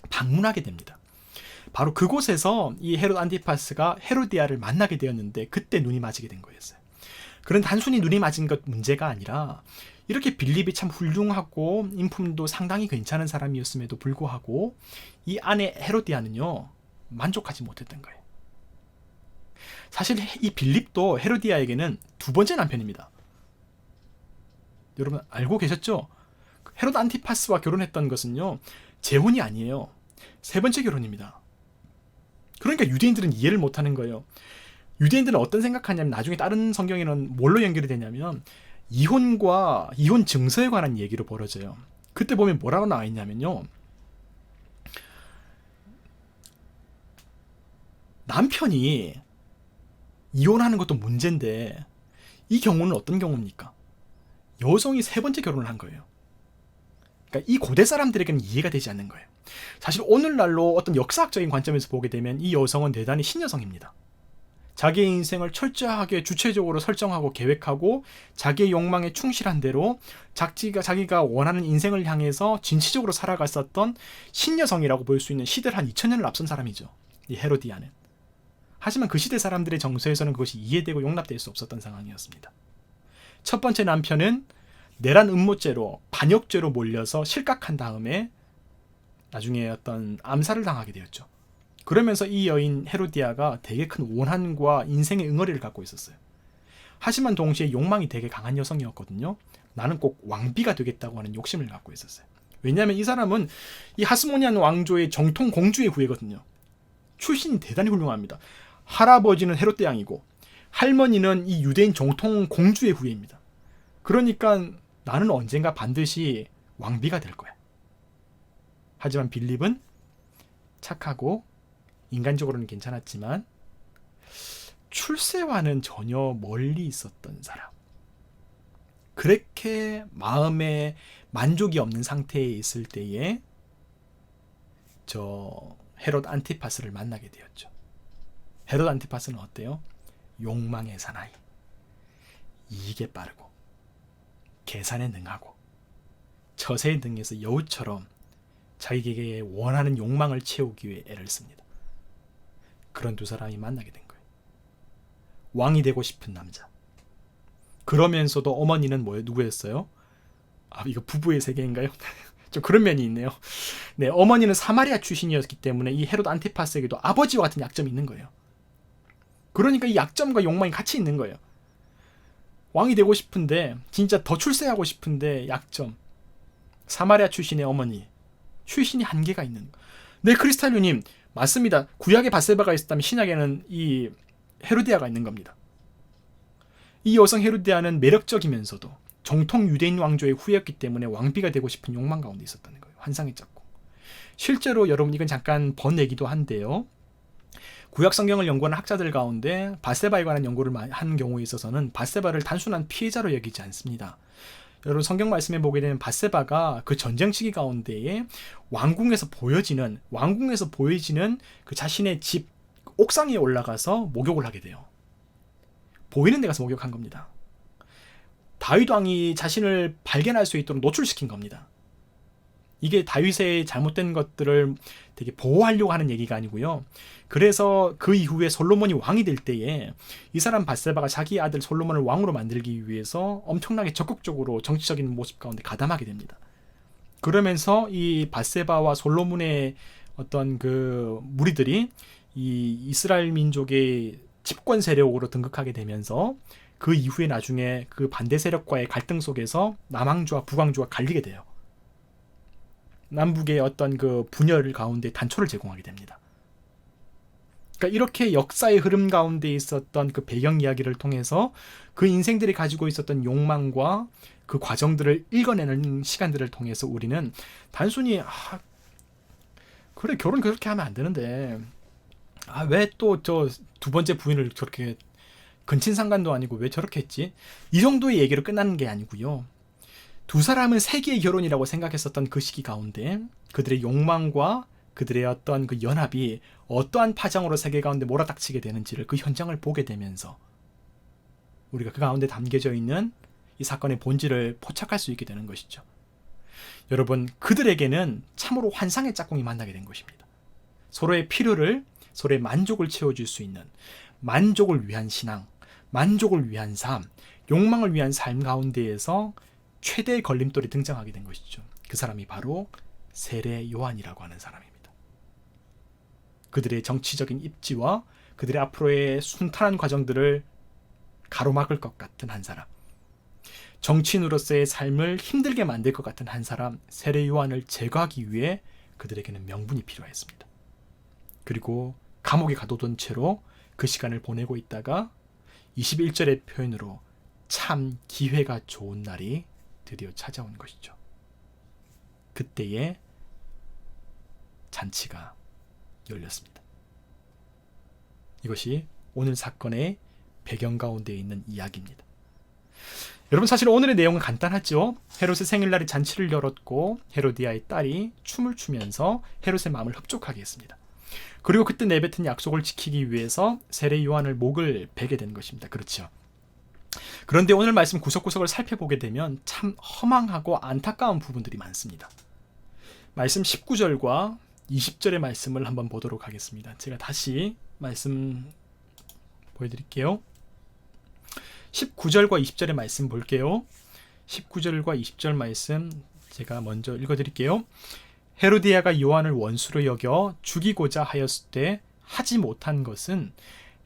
방문하게 됩니다. 바로 그곳에서 이 헤롯 안티파스가 헤로디아를 만나게 되었는데 그때 눈이 맞게 된 거였어요. 그런데 단순히 눈이 맞은 것 문제가 아니라, 이렇게 빌립이 참 훌륭하고 인품도 상당히 괜찮은 사람이었음에도 불구하고 이 아내 헤로디아는요, 만족하지 못했던 거예요. 사실 이 빌립도 헤로디아에게는 두 번째 남편입니다. 여러분 알고 계셨죠? 헤롯 안티파스와 결혼했던 것은요, 재혼이 아니에요. 세 번째 결혼입니다. 그러니까 유대인들은 이해를 못하는 거예요. 유대인들은 어떤 생각하냐면, 나중에 다른 성경에는 뭘로 연결이 되냐면 이혼과 이혼 증서에 관한 얘기로 벌어져요. 그때 보면 뭐라고 나와 있냐면요, 남편이 이혼하는 것도 문제인데 이 경우는 어떤 경우입니까? 여성이 세 번째 결혼을 한 거예요. 그러니까 이 고대 사람들에게는 이해가 되지 않는 거예요. 사실 오늘날로 어떤 역사학적인 관점에서 보게 되면 이 여성은 대단히 신여성입니다. 자기의 인생을 철저하게 주체적으로 설정하고 계획하고 자기의 욕망에 충실한 대로 자기가 원하는 인생을 향해서 진취적으로 살아갔었던 신여성이라고 볼 수 있는 시대를 한 2000년을 앞선 사람이죠, 이 헤로디아는. 하지만 그 시대 사람들의 정서에서는 그것이 이해되고 용납될 수 없었던 상황이었습니다. 첫 번째 남편은 내란 음모죄로 반역죄로 몰려서 실각한 다음에 나중에 어떤 암살을 당하게 되었죠. 그러면서 이 여인 헤로디아가 되게 큰 원한과 인생의 응어리를 갖고 있었어요. 하지만 동시에 욕망이 되게 강한 여성이었거든요. 나는 꼭 왕비가 되겠다고 하는 욕심을 갖고 있었어요. 왜냐하면 이 사람은 이 하스모니안 왕조의 정통 공주의 후예거든요. 출신이 대단히 훌륭합니다. 할아버지는 헤롯 왕이고 할머니는 이 유대인 정통 공주의 후예입니다. 그러니까 나는 언젠가 반드시 왕비가 될 거야. 하지만 빌립은 착하고 인간적으로는 괜찮았지만 출세와는 전혀 멀리 있었던 사람. 그렇게 마음에 만족이 없는 상태에 있을 때에 저 헤롯 안티파스를 만나게 되었죠. 헤롯 안티파스는 어때요? 욕망의 사나이. 이익에 빠르고 계산에 능하고 처세에 능해서 여우처럼 자기에게 원하는 욕망을 채우기 위해 애를 씁니다. 그런 두 사람이 만나게 된 거예요. 왕이 되고 싶은 남자. 그러면서도 어머니는 누구였어요? 이거 부부의 세계인가요? 좀 그런 면이 있네요. 네, 어머니는 사마리아 출신이었기 때문에 이 헤롯 안티파스에게도 아버지와 같은 약점이 있는 거예요. 그러니까 이 약점과 욕망이 같이 있는 거예요. 왕이 되고 싶은데 진짜 더 출세하고 싶은데 약점. 사마리아 출신의 어머니. 출신이 한계가 있는 거. 네, 크리스탈유님 맞습니다. 구약에 밧세바가 있었다면 신약에는 이 헤로디아가 있는 겁니다. 이 여성 헤로디아는 매력적이면서도 정통 유대인 왕조의 후예였기 때문에 왕비가 되고 싶은 욕망 가운데 있었다는 거예요. 환상에 짰고. 실제로 여러분 이건 잠깐 번얘기도 한데요. 구약 성경을 연구하는 학자들 가운데 밧세바에 관한 연구를 하는 경우에 있어서는 밧세바를 단순한 피해자로 여기지 않습니다. 여러분 성경 말씀에 보게 되면 밧세바가 그 전쟁 시기 가운데에 왕궁에서 보여지는 그 자신의 집 옥상에 올라가서 목욕을 하게 돼요. 보이는 데 가서 목욕한 겁니다. 다윗 왕이 자신을 발견할 수 있도록 노출시킨 겁니다. 이게 다윗의 잘못된 것들을 되게 보호하려고 하는 얘기가 아니고요. 그래서 그 이후에 솔로몬이 왕이 될 때에 이 사람 밧세바가 자기 아들 솔로몬을 왕으로 만들기 위해서 엄청나게 적극적으로 정치적인 모습 가운데 가담하게 됩니다. 그러면서 이 밧세바와 솔로몬의 어떤 그 무리들이 이 이스라엘 민족의 집권 세력으로 등극하게 되면서 그 이후에 나중에 그 반대 세력과의 갈등 속에서 남왕조와 북왕조가 갈리게 돼요. 남북의 어떤 그 분열 가운데 단초를 제공하게 됩니다. 그러니까 이렇게 역사의 흐름 가운데 있었던 그 배경 이야기를 통해서 그 인생들이 가지고 있었던 욕망과 그 과정들을 읽어내는 시간들을 통해서 우리는 단순히 그래 결혼 그렇게 하면 안 되는데 왜 또 저 두 번째 부인을 저렇게 근친상간도 아니고 왜 저렇게 했지? 이 정도의 얘기로 끝나는 게 아니고요. 두 사람은 세계의 결혼이라고 생각했었던 그 시기 가운데 그들의 욕망과 그들의 어떤 그 연합이 어떠한 파장으로 세계 가운데 몰아닥치게 되는지를 그 현장을 보게 되면서 우리가 그 가운데 담겨져 있는 이 사건의 본질을 포착할 수 있게 되는 것이죠. 여러분, 그들에게는 참으로 환상의 짝꿍이 만나게 된 것입니다. 서로의 필요를, 서로의 만족을 채워줄 수 있는 만족을 위한 신앙, 만족을 위한 삶, 욕망을 위한 삶 가운데에서 최대의 걸림돌이 등장하게 된 것이죠. 그 사람이 바로 세례 요한이라고 하는 사람입니다. 그들의 정치적인 입지와 그들의 앞으로의 순탄한 과정들을 가로막을 것 같은 한 사람, 정치인으로서의 삶을 힘들게 만들 것 같은 한 사람, 세례 요한을 제거하기 위해 그들에게는 명분이 필요했습니다. 그리고 감옥에 가둬둔 채로 그 시간을 보내고 있다가 21절의 표현으로 참 기회가 좋은 날이 드디어 찾아온 것이죠. 그때에 잔치가 열렸습니다. 이것이 오늘 사건의 배경 가운데 있는 이야기입니다. 여러분 사실 오늘의 내용은 간단하죠. 헤롯의 생일날에 잔치를 열었고 헤로디아의 딸이 춤을 추면서 헤롯의 마음을 흡족하게 했습니다. 그리고 그때 내뱉은 약속을 지키기 위해서 세례 요한을 목을 베게 된 것입니다. 그렇죠. 그런데 오늘 말씀 구석구석을 살펴보게 되면 참 허망하고 안타까운 부분들이 많습니다. 말씀 19절과 20절의 말씀을 한번 보도록 하겠습니다. 제가 다시 말씀 보여드릴게요. 19절과 20절의 말씀 볼게요. 19절과 20절 말씀 제가 먼저 읽어드릴게요. 헤로디아가 요한을 원수로 여겨 죽이고자 하였을 때 하지 못한 것은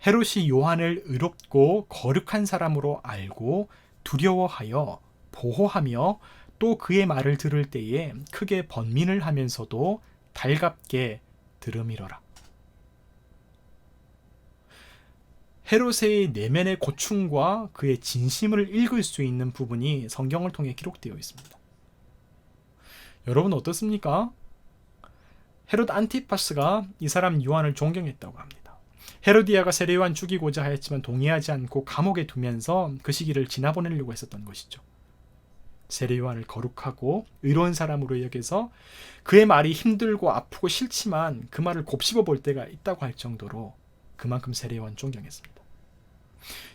헤롯이 요한을 의롭고 거룩한 사람으로 알고 두려워하여 보호하며 또 그의 말을 들을 때에 크게 번민을 하면서도 달갑게 들음이러라. 헤롯의 내면의 고충과 그의 진심을 읽을 수 있는 부분이 성경을 통해 기록되어 있습니다. 여러분 어떻습니까? 헤롯 안티파스가 이 사람 요한을 존경했다고 합니다. 헤로디아가 세례 요한 죽이고자 하였지만 동의하지 않고 감옥에 두면서 그 시기를 지나보내려고 했었던 것이죠. 세례 요한을 거룩하고 의로운 사람으로 여겨서 그의 말이 힘들고 아프고 싫지만 그 말을 곱씹어 볼 때가 있다고 할 정도로 그만큼 세례 요한 존경했습니다.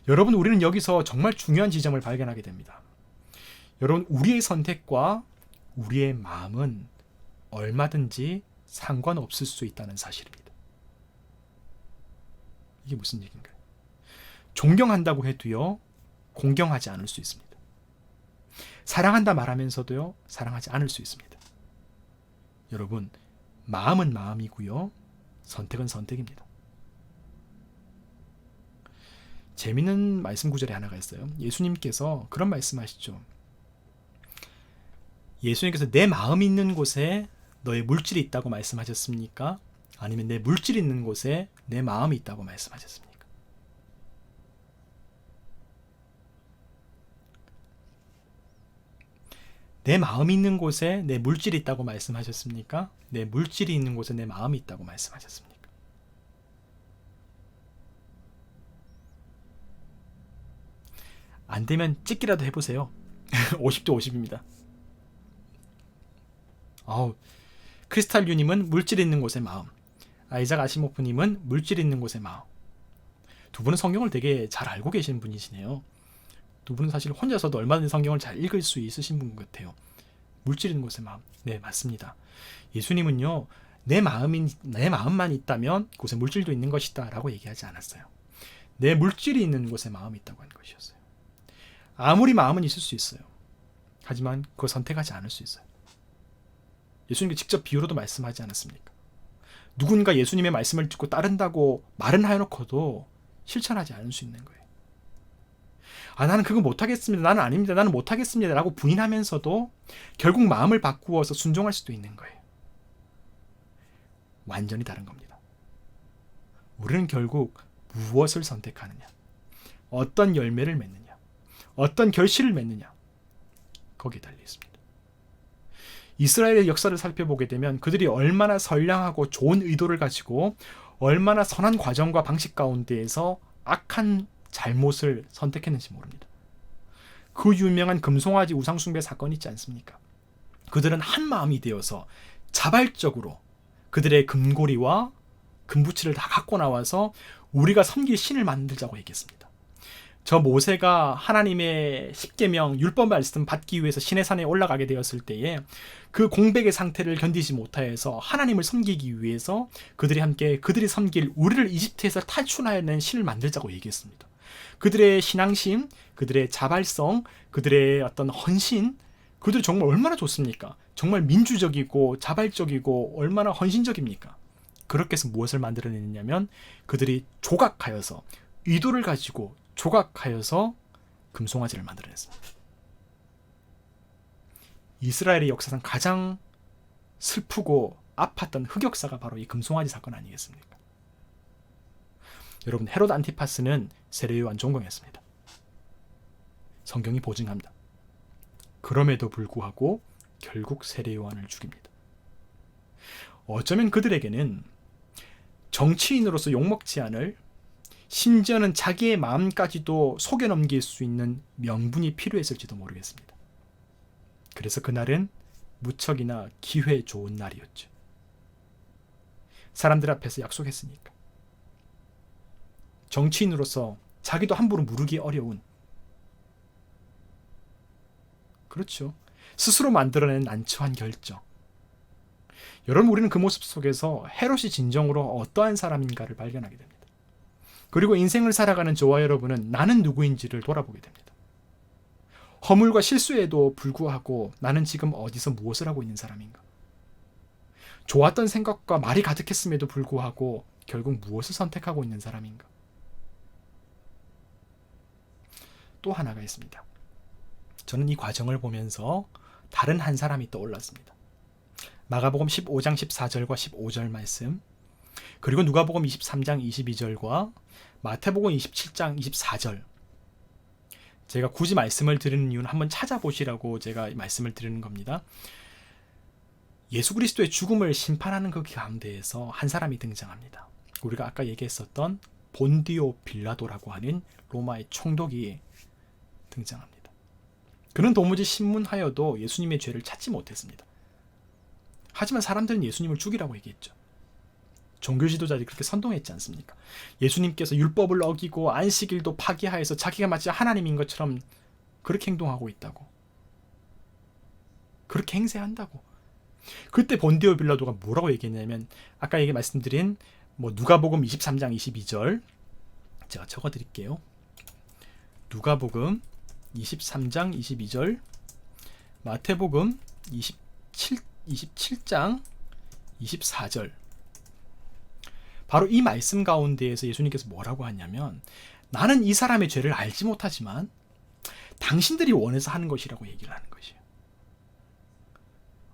여러분, 우리는 여기서 정말 중요한 지점을 발견하게 됩니다. 여러분, 우리의 선택과 우리의 마음은 얼마든지 상관없을 수 있다는 사실입니다. 이게 무슨 얘기인가요? 존경한다고 해도요, 공경하지 않을 수 있습니다. 사랑한다 말하면서도요, 사랑하지 않을 수 있습니다. 여러분, 마음은 마음이고요, 선택은 선택입니다. 재미있는 말씀 구절이 하나가 있어요. 예수님께서 그런 말씀하시죠. 예수님께서 내 마음이 있는 곳에 너의 물질이 있다고 말씀하셨습니까? 아니면 내 물질이 있는 곳에 내 마음이 있다고 말씀하셨습니까? 내 마음이 있는 곳에 내 물질이 있다고 말씀하셨습니까? 내 물질이 있는 곳에 내 마음이 있다고 말씀하셨습니까? 안 되면 찍기라도 해보세요. 50대 50입니다. 크리스탈 유님은 물질 있는 곳에 마음, 아이작 아시모프님은 물질 있는 곳에 마음. 두 분은 성경을 되게 잘 알고 계신 분이시네요. 두 분은 사실 혼자서도 얼마든지 성경을 잘 읽을 수 있으신 분 같아요. 물질 있는 곳에 마음. 네, 맞습니다. 예수님은요, 내 마음만 있다면 그곳에 물질도 있는 것이다 라고 얘기하지 않았어요. 내 물질이 있는 곳에 마음이 있다고 한 것이었어요. 아무리 마음은 있을 수 있어요. 하지만 그걸 선택하지 않을 수 있어요. 예수님께 직접 비유로도 말씀하지 않았습니까? 누군가 예수님의 말씀을 듣고 따른다고 말은 하여놓고도 실천하지 않을 수 있는 거예요. 나는 그거 못하겠습니다. 나는 아닙니다. 나는 못하겠습니다. 라고 부인하면서도 결국 마음을 바꾸어서 순종할 수도 있는 거예요. 완전히 다른 겁니다. 우리는 결국 무엇을 선택하느냐, 어떤 열매를 맺느냐, 어떤 결실을 맺느냐, 거기에 달려 있습니다. 이스라엘의 역사를 살펴보게 되면 그들이 얼마나 선량하고 좋은 의도를 가지고 얼마나 선한 과정과 방식 가운데에서 악한 잘못을 선택했는지 모릅니다. 그 유명한 금송아지 우상숭배 사건이 있지 않습니까? 그들은 한 마음이 되어서 자발적으로 그들의 금고리와 금부치를 다 갖고 나와서 우리가 섬길 신을 만들자고 얘기했습니다. 저 모세가 하나님의 십계명 율법 말씀 받기 위해서 시내산에 올라가게 되었을 때에 그 공백의 상태를 견디지 못하여서 하나님을 섬기기 위해서 그들이 함께 그들이 섬길 우리를 이집트에서 탈출하여낸 신을 만들자고 얘기했습니다. 그들의 신앙심, 그들의 자발성, 그들의 어떤 헌신, 그들이 정말 얼마나 좋습니까? 정말 민주적이고 자발적이고 얼마나 헌신적입니까? 그렇게 해서 무엇을 만들어내느냐면 그들이 조각하여서 의도를 가지고 조각하여서 금송아지를 만들어냈습니다. 이스라엘의 역사상 가장 슬프고 아팠던 흑역사가 바로 이 금송아지 사건 아니겠습니까? 여러분, 헤롯 안티파스는 세례 요한 존경했습니다. 성경이 보증합니다. 그럼에도 불구하고 결국 세례 요한을 죽입니다. 어쩌면 그들에게는 정치인으로서 욕먹지 않을, 심지어는 자기의 마음까지도 속여넘길 수 있는 명분이 필요했을지도 모르겠습니다. 그래서 그날은 무척이나 기회 좋은 날이었죠. 사람들 앞에서 약속했으니까. 정치인으로서 자기도 함부로 무르기 어려운, 그렇죠, 스스로 만들어낸 난처한 결정. 여러분, 우리는 그 모습 속에서 헤롯이 진정으로 어떠한 사람인가를 발견하게 됩니다. 그리고 인생을 살아가는 저와 여러분은 나는 누구인지를 돌아보게 됩니다. 허물과 실수에도 불구하고 나는 지금 어디서 무엇을 하고 있는 사람인가? 좋았던 생각과 말이 가득했음에도 불구하고 결국 무엇을 선택하고 있는 사람인가? 또 하나가 있습니다. 저는 이 과정을 보면서 다른 한 사람이 떠올랐습니다. 마가복음 15장 14절과 15절 말씀, 그리고 누가복음 23장 22절과 마태복음 27장 24절. 제가 굳이 말씀을 드리는 이유는 한번 찾아보시라고 제가 말씀을 드리는 겁니다. 예수 그리스도의 죽음을 심판하는 그 가운데에서 한 사람이 등장합니다. 우리가 아까 얘기했었던 본디오 빌라도라고 하는 로마의 총독이 등장합니다. 그는 도무지 신문하여도 예수님의 죄를 찾지 못했습니다. 하지만 사람들은 예수님을 죽이라고 얘기했죠. 종교 지도자들이 그렇게 선동했지 않습니까? 예수님께서 율법을 어기고 안식일도 파기하여서 자기가 마치 하나님인 것처럼 그렇게 행동하고 있다고, 그렇게 행세한다고. 그때 본디오 빌라도가 뭐라고 얘기했냐면, 아까 말씀드린 누가복음 23장 22절 제가 적어드릴게요. 누가복음 23장 22절, 마태복음 27장 24절. 바로 이 말씀 가운데에서 예수님께서 뭐라고 하냐면, 나는 이 사람의 죄를 알지 못하지만 당신들이 원해서 하는 것이라고 얘기를 하는 것이에요.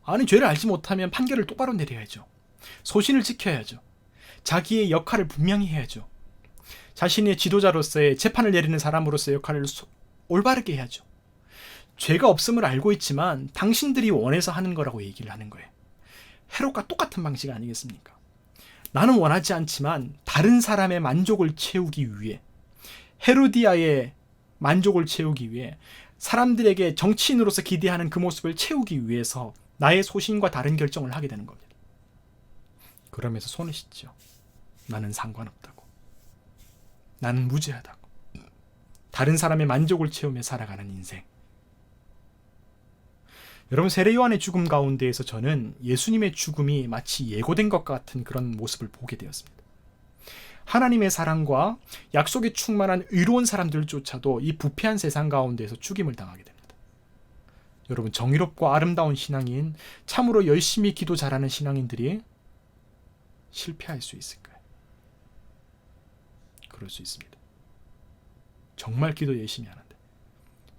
아니, 죄를 알지 못하면 판결을 똑바로 내려야죠. 소신을 지켜야죠. 자기의 역할을 분명히 해야죠. 자신의 지도자로서의, 재판을 내리는 사람으로서의 역할을 올바르게 해야죠. 죄가 없음을 알고 있지만 당신들이 원해서 하는 거라고 얘기를 하는 거예요. 헤롯과 똑같은 방식 아니겠습니까? 나는 원하지 않지만 다른 사람의 만족을 채우기 위해, 헤로디아의 만족을 채우기 위해, 사람들에게 정치인으로서 기대하는 그 모습을 채우기 위해서 나의 소신과 다른 결정을 하게 되는 겁니다. 그러면서 손을 씻죠. 나는 상관없다고. 나는 무죄하다고. 다른 사람의 만족을 채우며 살아가는 인생. 여러분, 세례 요한의 죽음 가운데에서 저는 예수님의 죽음이 마치 예고된 것 같은 그런 모습을 보게 되었습니다. 하나님의 사랑과 약속에 충만한 의로운 사람들조차도 이 부패한 세상 가운데에서 죽임을 당하게 됩니다. 여러분, 정의롭고 아름다운 신앙인, 참으로 열심히 기도 잘하는 신앙인들이 실패할 수 있을까요? 그럴 수 있습니다. 정말 기도 열심히 하는데,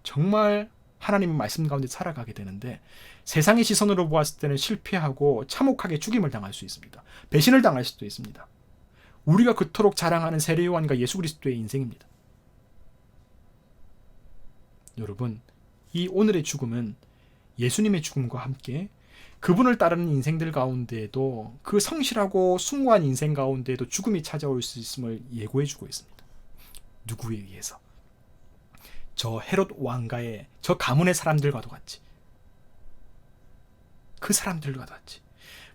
정말 하나님의 말씀 가운데 살아가게 되는데, 세상의 시선으로 보았을 때는 실패하고 참혹하게 죽임을 당할 수 있습니다. 배신을 당할 수도 있습니다. 우리가 그토록 자랑하는 세례 요한과 예수 그리스도의 인생입니다. 여러분, 이 오늘의 죽음은 예수님의 죽음과 함께 그분을 따르는 인생들 가운데에도, 그 성실하고 숭고한 인생 가운데에도 죽음이 찾아올 수 있음을 예고해주고 있습니다. 누구에 의해서? 저 헤롯 왕가의 저 가문의 사람들과도 같이, 그 사람들과도 같이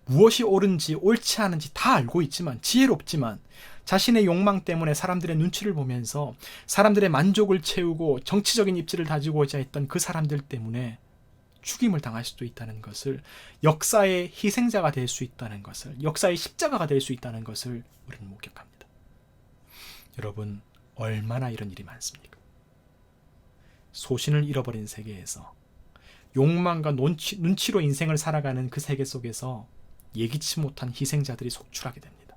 무엇이 옳은지 옳지 않은지 다 알고 있지만, 지혜롭지만 자신의 욕망 때문에 사람들의 눈치를 보면서 사람들의 만족을 채우고 정치적인 입지를 다지고자 했던 그 사람들 때문에 죽임을 당할 수도 있다는 것을, 역사의 희생자가 될 수 있다는 것을, 역사의 십자가가 될 수 있다는 것을 우리는 목격합니다. 여러분, 얼마나 이런 일이 많습니까? 소신을 잃어버린 세계에서, 욕망과 눈치로 인생을 살아가는 그 세계 속에서 예기치 못한 희생자들이 속출하게 됩니다.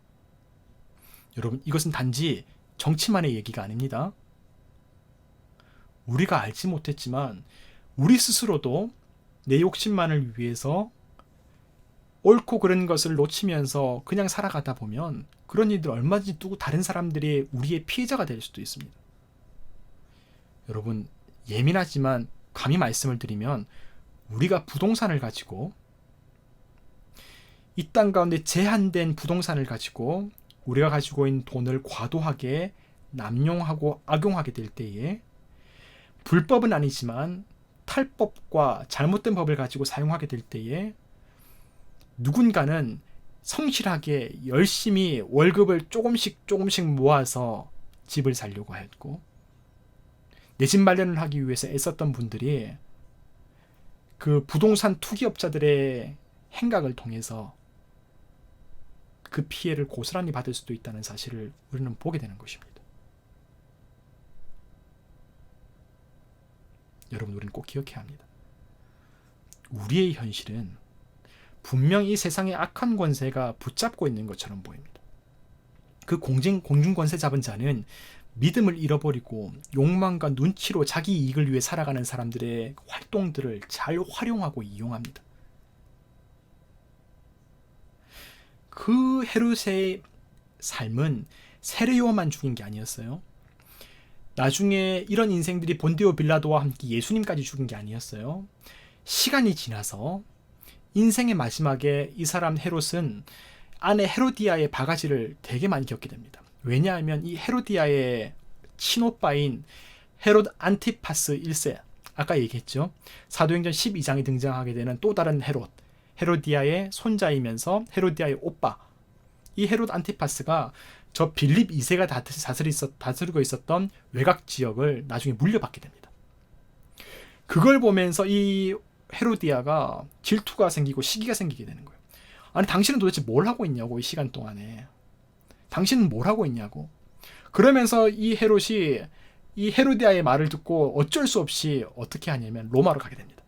여러분, 이것은 단지 정치만의 얘기가 아닙니다. 우리가 알지 못했지만 우리 스스로도 내 욕심만을 위해서 옳고 그른 것을 놓치면서 그냥 살아가다 보면 그런 일들 얼마든지 두고 다른 사람들이 우리의 피해자가 될 수도 있습니다. 여러분, 예민하지만 감히 말씀을 드리면, 우리가 부동산을 가지고, 이 땅 가운데 제한된 부동산을 가지고 우리가 가지고 있는 돈을 과도하게 남용하고 악용하게 될 때에, 불법은 아니지만 탈법과 잘못된 법을 가지고 사용하게 될 때에, 누군가는 성실하게 열심히 월급을 조금씩 모아서 집을 살려고 했고, 내 집 마련을 하기 위해서 애썼던 분들이 그 부동산 투기업자들의 행각을 통해서 그 피해를 고스란히 받을 수도 있다는 사실을 우리는 보게 되는 것입니다. 여러분, 우리는 꼭 기억해야 합니다. 우리의 현실은 분명 이 세상의 악한 권세가 붙잡고 있는 것처럼 보입니다. 그 공중권세 잡은 자는 믿음을 잃어버리고 욕망과 눈치로 자기 이익을 위해 살아가는 사람들의 활동들을 잘 활용하고 이용합니다. 그 헤롯의 삶은 세례요한만 죽인 게 아니었어요. 나중에 이런 인생들이 본디오 빌라도와 함께 예수님까지 죽인 게 아니었어요. 시간이 지나서 인생의 마지막에 이 사람 헤롯은 아내 헤로디아의 바가지를 되게 많이 겪게 됩니다. 왜냐하면 이 헤로디아의 친오빠인 헤롯 안티파스 1세, 아까 얘기했죠. 사도행전 12장에 등장하게 되는 또 다른 헤로디아의 손자이면서 헤로디아의 오빠, 이 헤롯 안티파스가 저 빌립 2세가 다스리고 있었던 외곽 지역을 나중에 물려받게 됩니다. 그걸 보면서 이 헤로디아가 질투가 생기고 시기가 생기게 되는 거예요. 아니, 당신은 도대체 뭘 하고 있냐고, 이 시간 동안에. 당신은 뭘 하고 있냐고. 그러면서 이 헤롯이 이 헤로디아의 말을 듣고 어쩔 수 없이 어떻게 하냐면 로마로 가게 됩니다.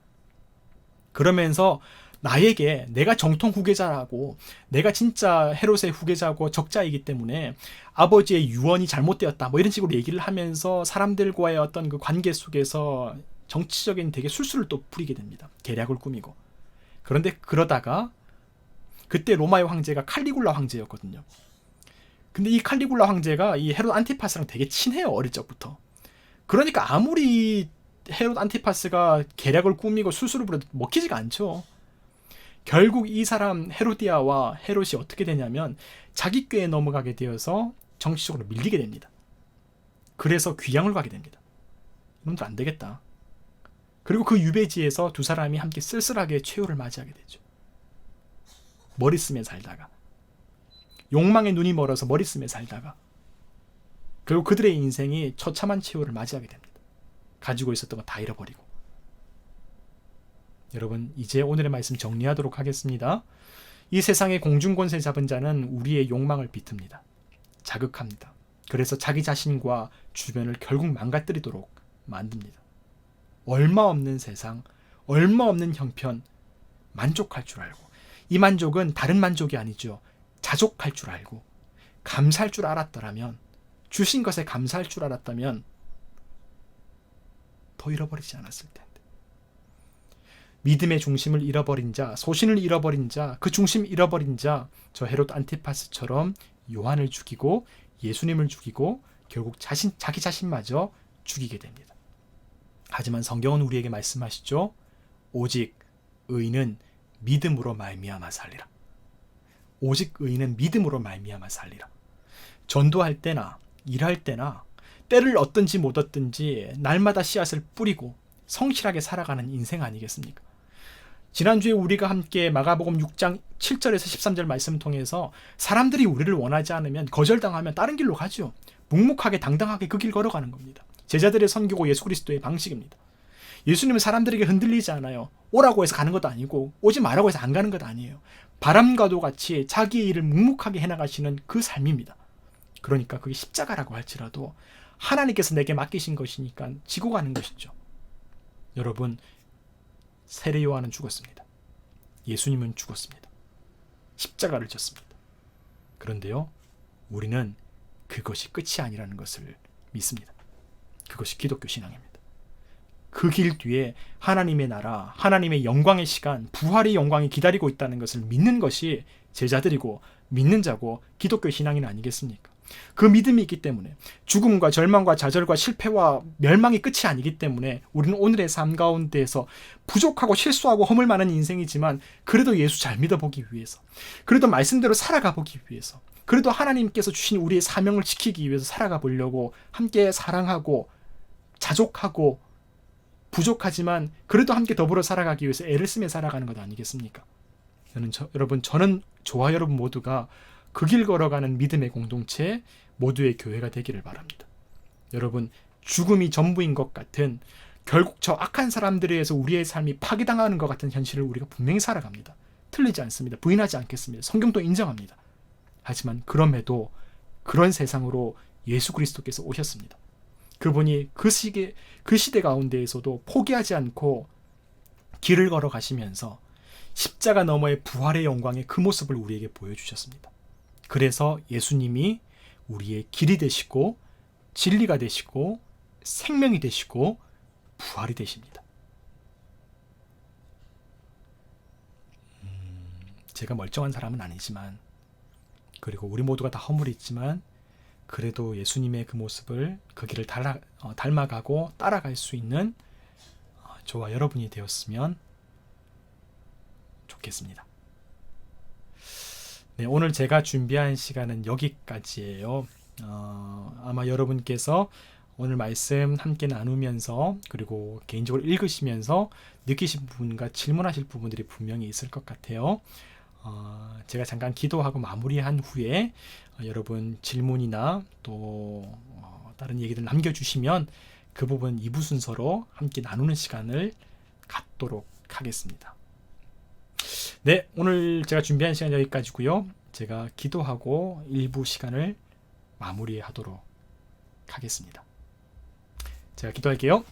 그러면서 나에게, 내가 정통 후계자라고, 내가 진짜 헤롯의 후계자고 적자이기 때문에 아버지의 유언이 잘못되었다, 뭐 이런 식으로 얘기를 하면서 사람들과의 어떤 그 관계 속에서 정치적인 되게 술수를 또 부리게 됩니다. 계략을 꾸미고. 그런데 그러다가 그때 로마의 황제가 칼리굴라 황제였거든요. 근데 이 칼리굴라 황제가 이 헤롯 안티파스랑 되게 친해요, 어릴 적부터. 그러니까 아무리 헤롯 안티파스가 계략을 꾸미고 술수를 부려도 먹히지가 않죠. 결국 이 사람 헤로디아와 헤롯이 어떻게 되냐면 자기 꾀에 넘어가게 되어서 정치적으로 밀리게 됩니다. 그래서 귀양을 가게 됩니다. 이놈들 안 되겠다. 그리고 그 유배지에서 두 사람이 함께 쓸쓸하게 최후를 맞이하게 되죠. 머리 쓰며 살다가, 욕망에 눈이 멀어서 머리 쓰며 살다가 결국 그들의 인생이 처참한 최후를 맞이하게 됩니다. 가지고 있었던 거 다 잃어버리고. 여러분, 이제 오늘의 말씀 정리하도록 하겠습니다. 이 세상의 공중권세 잡은 자는 우리의 욕망을 비틉니다. 자극합니다. 그래서 자기 자신과 주변을 결국 망가뜨리도록 만듭니다. 얼마 없는 세상, 얼마 없는 형편, 만족할 줄 알고, 이 만족은 다른 만족이 아니죠. 자족할 줄 알고, 감사할 줄 알았더라면, 주신 것에 감사할 줄 알았다면 더 잃어버리지 않았을 텐데. 믿음의 중심을 잃어버린 자, 소신을 잃어버린 자, 그 중심 잃어버린 자, 저 헤롯 안티파스처럼 요한을 죽이고 예수님을 죽이고 결국 자기 자신마저 죽이게 됩니다. 하지만 성경은 우리에게 말씀하시죠. 오직 의인은 믿음으로 말미암아 살리라. 오직 의인은 믿음으로 말미암아 살리라. 전도할 때나 일할 때나 때를 얻든지 못 얻든지 날마다 씨앗을 뿌리고 성실하게 살아가는 인생 아니겠습니까? 지난주에 우리가 함께 마가복음 6장 7절에서 13절 말씀 통해서 사람들이 우리를 원하지 않으면, 거절당하면 다른 길로 가죠. 묵묵하게 당당하게 그 길 걸어가는 겁니다. 제자들의 선교고 예수 그리스도의 방식입니다. 예수님은 사람들에게 흔들리지 않아요. 오라고 해서 가는 것도 아니고 오지 말라고 해서 안 가는 것도 아니에요. 바람과도 같이 자기의 일을 묵묵하게 해나가시는 그 삶입니다. 그러니까 그게 십자가라고 할지라도 하나님께서 내게 맡기신 것이니까 지고 가는 것이죠. 여러분, 세례 요한은 죽었습니다. 예수님은 죽었습니다. 십자가를 졌습니다. 그런데요, 우리는 그것이 끝이 아니라는 것을 믿습니다. 그것이 기독교 신앙입니다. 그 길 뒤에 하나님의 나라, 하나님의 영광의 시간, 부활의 영광이 기다리고 있다는 것을 믿는 것이 제자들이고 믿는 자고 기독교 신앙인 아니겠습니까? 그 믿음이 있기 때문에, 죽음과 절망과 좌절과 실패와 멸망이 끝이 아니기 때문에 우리는 오늘의 삶 가운데에서 부족하고 실수하고 허물 많은 인생이지만 그래도 예수 잘 믿어보기 위해서, 그래도 말씀대로 살아가 보기 위해서, 그래도 하나님께서 주신 우리의 사명을 지키기 위해서 살아가 보려고 함께 사랑하고 자족하고 부족하지만 그래도 함께 더불어 살아가기 위해서 애를 쓰며 살아가는 것 아니겠습니까? 여러분, 저는 저와 여러분 모두가 그 길 걸어가는 믿음의 공동체, 모두의 교회가 되기를 바랍니다. 여러분, 죽음이 전부인 것 같은, 결국 저 악한 사람들에 의해서 우리의 삶이 파괴당하는 것 같은 현실을 우리가 분명히 살아갑니다. 틀리지 않습니다. 부인하지 않겠습니다. 성경도 인정합니다. 하지만 그럼에도 그런 세상으로 예수 그리스도께서 오셨습니다. 그분이 그 시대 가운데에서도 포기하지 않고 길을 걸어 가시면서 십자가 너머의 부활의 영광의 그 모습을 우리에게 보여주셨습니다. 그래서 예수님이 우리의 길이 되시고 진리가 되시고 생명이 되시고 부활이 되십니다. 제가 멀쩡한 사람은 아니지만, 그리고 우리 모두가 다 허물이 있지만, 그래도 예수님의 그 모습을, 그 길을 닮아가고 따라갈 수 있는 저와 여러분이 되었으면 좋겠습니다. 네, 오늘 제가 준비한 시간은 여기까지예요. 아마 여러분께서 오늘 말씀 함께 나누면서, 그리고 개인적으로 읽으시면서 느끼신 부분과 질문하실 부분들이 분명히 있을 것 같아요. 제가 잠깐 기도하고 마무리한 후에 여러분 질문이나 또 다른 얘기들 남겨주시면 그 부분 2부 순서로 함께 나누는 시간을 갖도록 하겠습니다. 네, 오늘 제가 준비한 시간 여기까지고요. 제가 기도하고 1부 시간을 마무리하도록 하겠습니다. 제가 기도할게요.